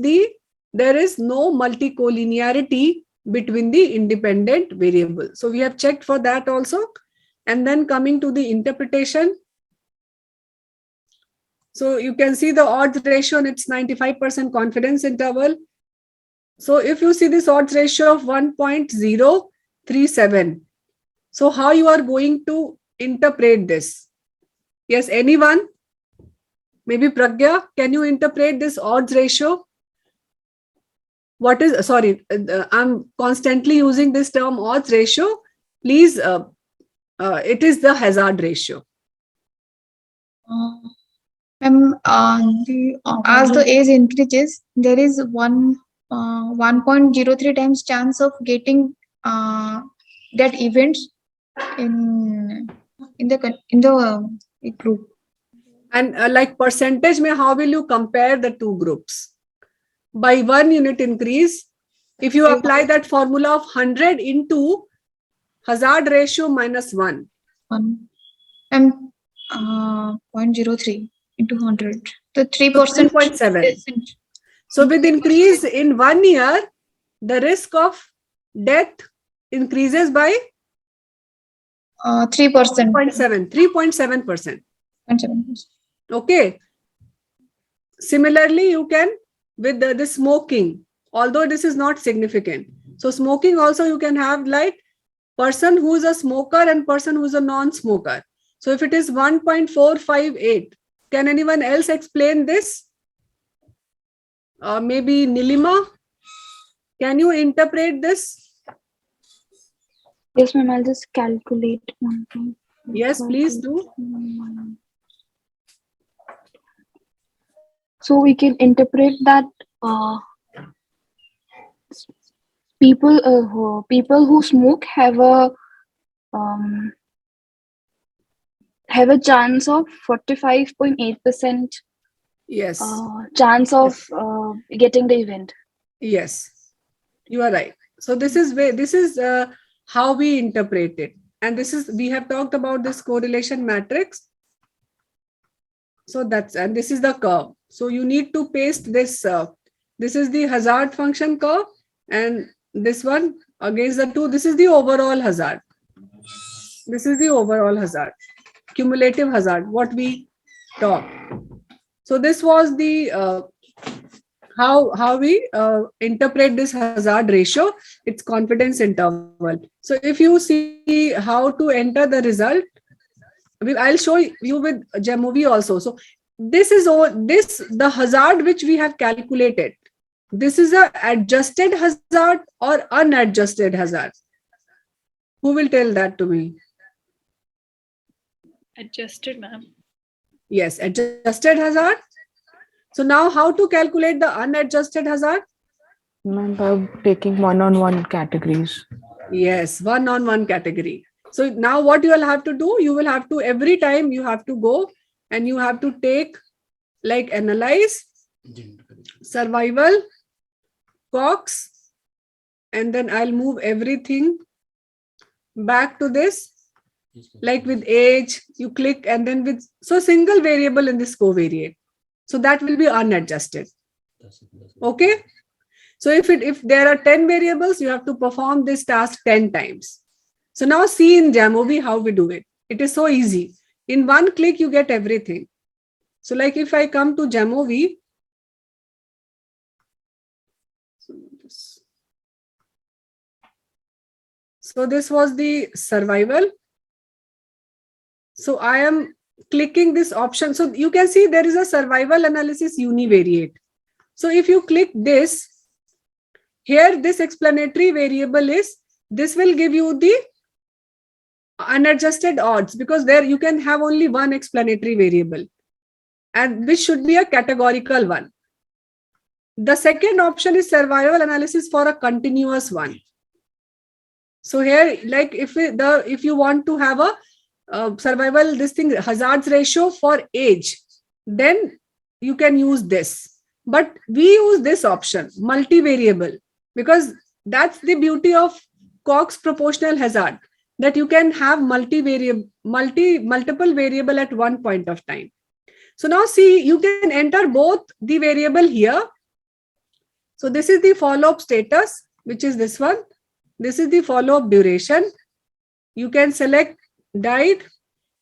there is no multicollinearity between the independent variable. So we have checked for that also. And then coming to the interpretation. So you can see the odds ratio, and it's 95% confidence interval. So if you see this odds ratio of 1.037, so how you are going to interpret this? Yes, anyone? Maybe Pragya, can you interpret this odds ratio? What is, sorry, I'm constantly using this term odds ratio. Please, it is the hazard ratio. As the age increases, there is 1.03 times chance of getting that events in the group. And like percentage, how will you compare the two groups? By 1 unit increase, if you apply that formula of 100 into hazard ratio minus 1. 0.03 into 100. The 3%. 3.7. So with increase in 1 year, the risk of death increases by 3%. 3.7%. Okay. Similarly, you can with the smoking, although this is not significant. So smoking also you can have like person who is a smoker and person who is a non-smoker. So if it is 1.458, can anyone else explain this? Maybe Nilima, can you interpret this? Yes, ma'am, I'll just calculate. Yes, please do. So we can interpret that people who smoke have a chance of 45.8% Yes. chance of getting the event. Yes, you are right. So this is how we interpret it, and we have talked about this correlation matrix. So this is the curve. So you need to paste this. This is the hazard function curve, and this one against the two. This is the overall hazard. This is the overall hazard, cumulative hazard, what we talked. So this was the how we interpret this hazard ratio, its confidence interval. So if you see how to enter the result, I'll show you with JAMOVI also. So this is the hazard which we have calculated. This is a adjusted hazard or unadjusted hazard. Who will tell that to me? Adjusted, ma'am. Yes, adjusted hazard. So now how to calculate the unadjusted hazard? By taking one-on-one categories. Yes, one-on-one category. So now what you will have to do, you will have to, every time you have to go and you have to take like analyze, survival, Cox, and then I'll move everything back to this. Like with age, you click and then with, so single variable in this covariate. So that will be unadjusted. Okay. So if there are 10 variables, you have to perform this task 10 times. So now see in JAMOVI how we do it. It is so easy. In one click, you get everything. So like if I come to JAMOVI, so this was the survival. So I am clicking this option. So you can see there is a survival analysis univariate. So if you click this, here this explanatory variable is, this will give you the unadjusted odds, because there you can have only one explanatory variable, and which should be a categorical one. The second option is survival analysis for a continuous one. So here, like if you want to have a survival, this thing hazards ratio for age, then you can use this. But we use this option, multivariable, because that's the beauty of Cox proportional hazard, that you can have multivariable, multiple variable at one point of time. So now see, you can enter both the variable here. So this is the follow-up status, which is this one. This is the follow-up duration. You can select died.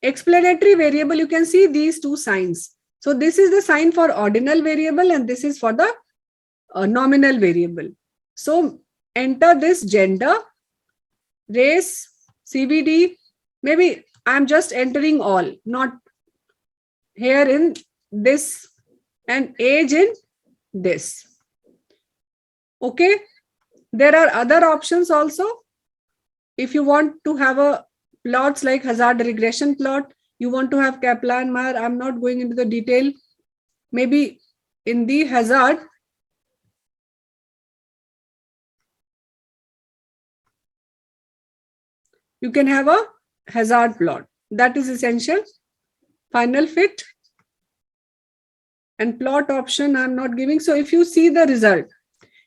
Explanatory variable, you can see these two signs. So this is the sign for ordinal variable and this is for the nominal variable. So enter this gender, race, CVD. Maybe I'm just entering all, not here in this, and age in this. Okay. There are other options also. If you want to have a plots like hazard regression plot, you want to have Kaplan-Meier, I'm not going into the detail. Maybe in the hazard, you can have a hazard plot. That is essential. Final fit and plot option I'm not giving. So if you see the result,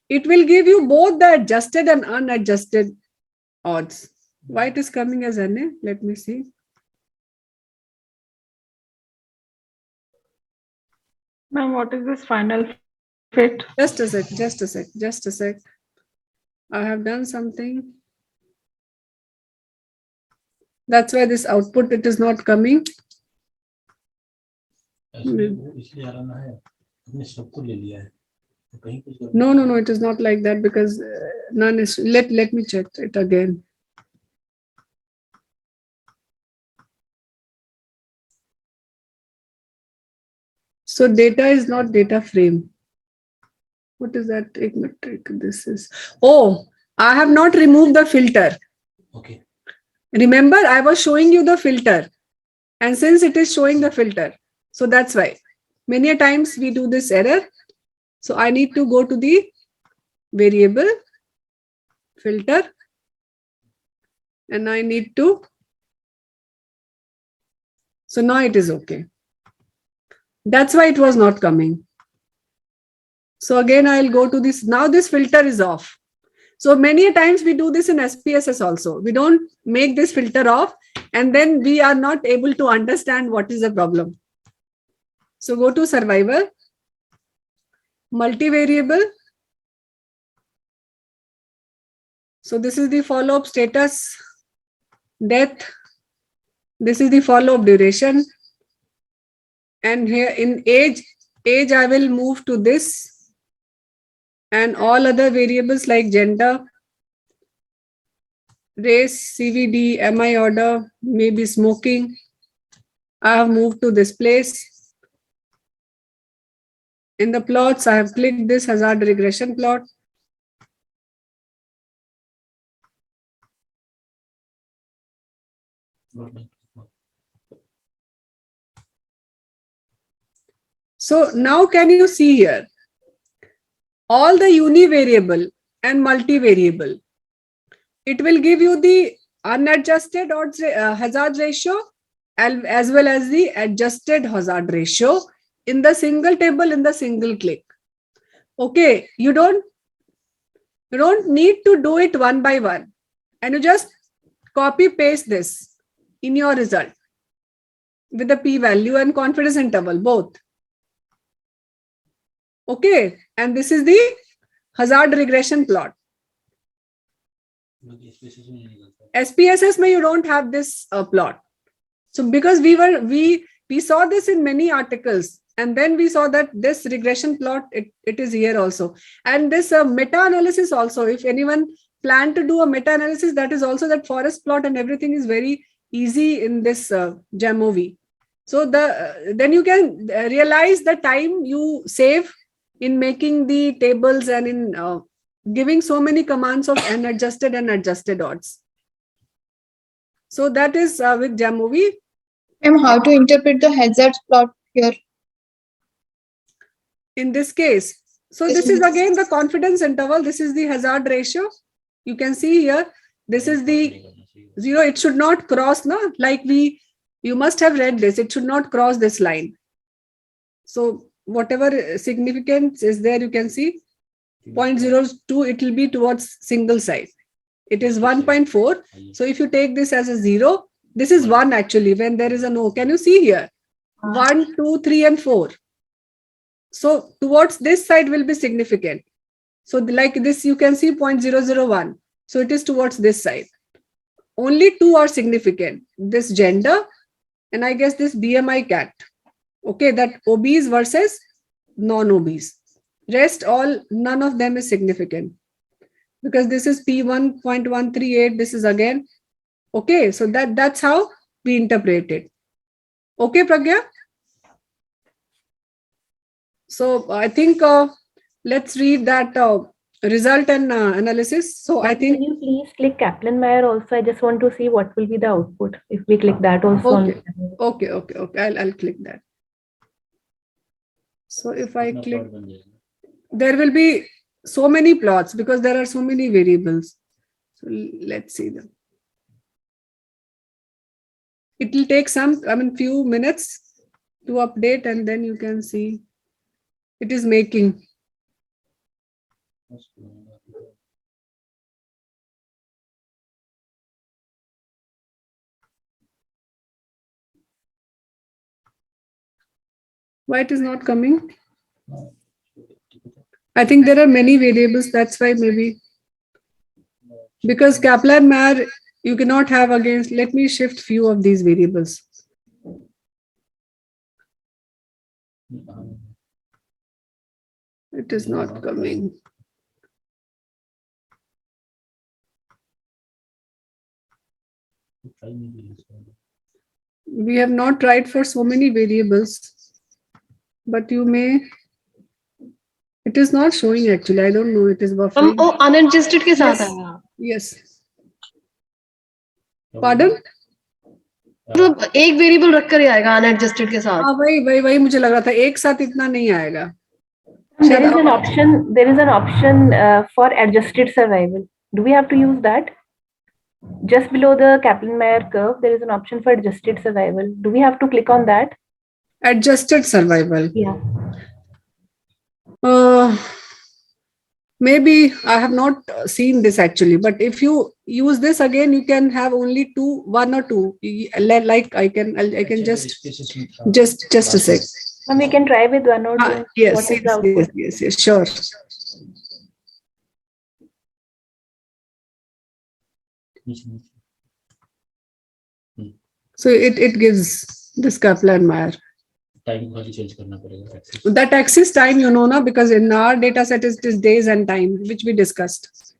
it will give you both the adjusted and unadjusted odds. Why it is coming as NA? Let me see. Ma'am, what is this final fit? Just a sec. I have done something. That's why this output, it is not coming. No, it is not like that because none is, let me check it again. So data is not data frame. What is that? Ek metric. This is, oh, I have not removed the filter. Okay. Remember, I was showing you the filter. And since it is showing the filter, so that's why. Many a times we do this error. So I need to go to the variable filter and I need to. So now it is okay. That's why it was not coming. So again, I'll go to this. Now this filter is off. So many a times we do this in SPSS also. We don't make this filter off and then we are not able to understand what is the problem. So go to survival, multivariable. So this is the follow-up status, death. This is the follow-up duration. And here in age I will move to this. And all other variables like gender, race, CVD, MI order, maybe smoking. I have moved to this place. In the plots, I have clicked this hazard regression plot. So now can you see here? All the univariable and multivariable. It will give you the unadjusted odds, hazard ratio as well as the adjusted hazard ratio in the single table in the single click. Okay, you don't need to do it one by one, and you just copy paste this in your result with the p-value and confidence interval both. Okay, and this is the hazard regression plot. SPSS may you don't have this plot. So because we saw this in many articles and then we saw that this regression plot, it is here also. And this meta-analysis also, if anyone plan to do a meta-analysis, that is also that forest plot and everything is very easy in this JAMOVI. So then you can realize the time you save in making the tables and in giving so many commands of unadjusted and adjusted odds. So that is with JAMOVI. How to interpret the hazard plot here? In this case, So Yes, this is ma'am. again the confidence interval. This is the hazard ratio. You can see here, this is the 0. It should not cross, no? Like you must have read this. It should not cross this line. So whatever significance is there, you can see 0.02, it will be towards single side. It is 1.4. So if you take this as a 0, this is 1 actually when there is a no. Can you see here? 1, 2, 3, and 4. So towards this side will be significant. So like this, you can see 0.001. So it is towards this side. Only 2 are significant. This gender, and I guess this BMI cat. Okay, that obese versus non-obese. Rest all, none of them is significant. Because this is P1.138. This is again. Okay, so that's how we interpret it. Okay, Pragya? So I think let's read that result and analysis. So I think. Can you please click Kaplan-Meier also? I just want to see what will be the output if we click that also. Okay. I'll click that. So if I click, there will be so many plots because there are so many variables. So let's see them. It will take few minutes to update, and then you can see it is making. Why it is not coming? I think there are many variables. That's why maybe. Because Kaplan-Meier, you cannot have against. Let me shift few of these variables. It is not coming. We have not tried for so many variables, but you may. It is not showing actually. I don't know. It is buffering. Unadjusted के साथ आएगा. Yes. Pardon? मतलब एक variable रख कर ही आएगा unadjusted के साथ. हाँ वही मुझे लग रहा था एक साथ इतना नहीं आएगा. There is an option. There is an option for adjusted survival. Do we have to use that? Just below the Kaplan-Meier curve, there is an option for adjusted survival. Do we have to click on that? Adjusted survival. Yeah. Maybe I have not seen this actually, but if you use this again, you can have only one or two. Like I can just a sec. And we can try with one or two. Yes, sure. So it gives this Kaplan-Meier. That axis time, because in our data set it is days and time, which we discussed.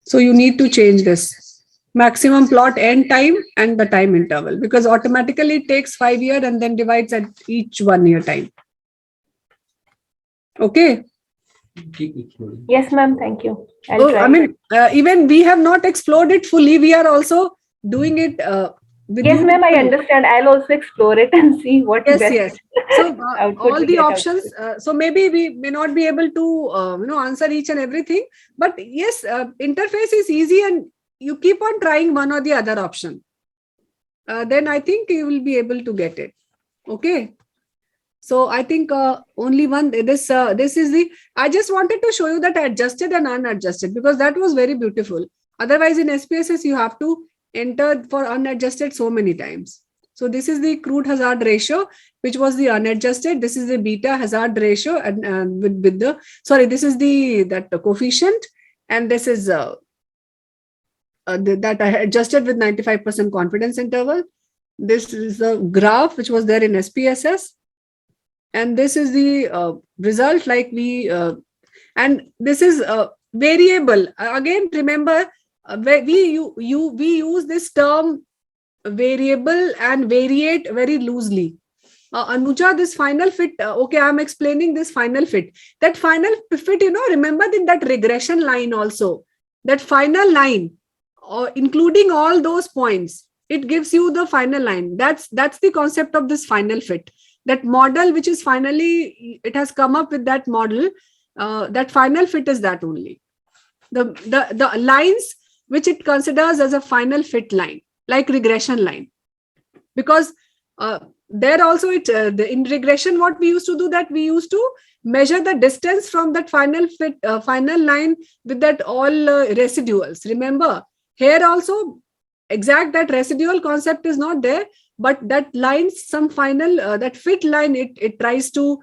So you need to change this maximum plot end time and the time interval, because automatically it takes 5 years and then divides at each 1 year time. Okay. Yes, ma'am. Thank you. I'll try. Even we have not explored it fully. We are also doing it. Yes, ma'am, I understand. I'll also explore it and see what is best. Yes. So all the options. So maybe we may not be able to answer each and everything. But yes, interface is easy, and you keep on trying one or the other option. Then I think you will be able to get it. Okay. So I think only one. This is the. I just wanted to show you that adjusted and unadjusted, because that was very beautiful. Otherwise, in SPSS you have to enter for unadjusted so many times. So this is the crude hazard ratio, which was the unadjusted. This is the beta hazard ratio, and with the this is the coefficient, and this is that I adjusted with 95% confidence interval. This is the graph which was there in SPSS, and this is the result. Like and this is variable. Again, remember. We use this term variable and variate very loosely. Anuja, this final fit. Okay, I'm explaining this final fit. That final fit, remember in that regression line also. That final line, including all those points, it gives you the final line. That's the concept of this final fit. That model, which is finally, it has come up with that model. that final fit is that only. The lines which it considers as a final fit line, like regression line. Because there also in regression, what we used to do, that we used to measure the distance from that final fit, final line with that all residuals. Remember, here also exact that residual concept is not there, but that line, some final that fit line, it tries to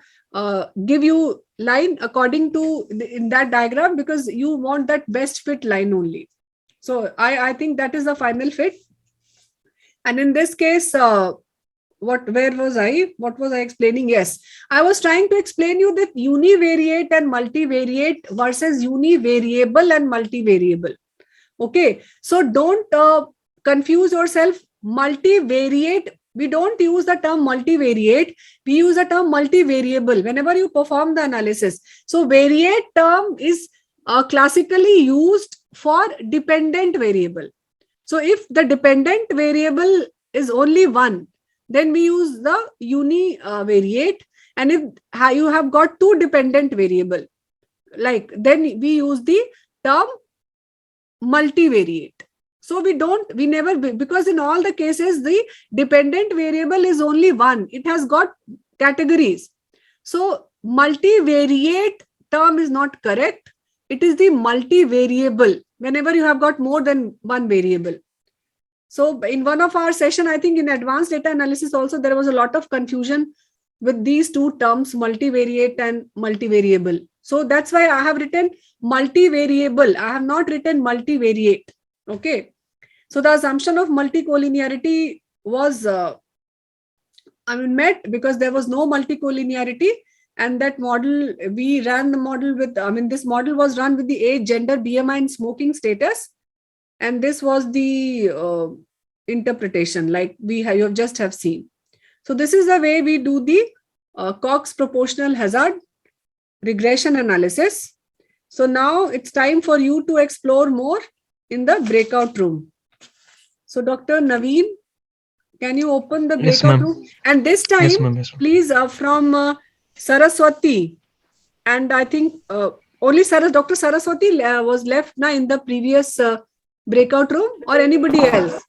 give you line according to in that diagram, because you want that best fit line only. So I think that is the final fit. And in this case, where was I? What was I explaining? Yes, I was trying to explain you that univariate and multivariate versus univariable and multivariable. Okay, so don't confuse yourself. Multivariate, we don't use the term multivariate, we use the term multivariable whenever you perform the analysis. So variate term is classically used for dependent variable. So if the dependent variable is only one, then we use the univariate. And if you have got two dependent variable, like, then we use the term multivariate. So we never, because in all the cases, the dependent variable is only one. It has got categories. So multivariate term is not correct. It is the multivariable whenever you have got more than one variable. So in one of our session, I think in advanced data analysis also, there was a lot of confusion with these two terms, multivariate and multivariable. So that's why I have written multivariable. I have not written multivariate. Okay. So the assumption of multicollinearity was met, because there was no multicollinearity. And that model, we ran the model with, this model was run with the age, gender, BMI, and smoking status. And this was the interpretation, like you have just have seen. So this is the way we do the Cox proportional hazard regression analysis. So now it's time for you to explore more in the breakout room. So Dr. Naveen, can you open the breakout room? And this time, Yes, ma'am. please, from Saraswati. And I think only Dr. Saraswati was left now in the previous breakout room, or anybody else?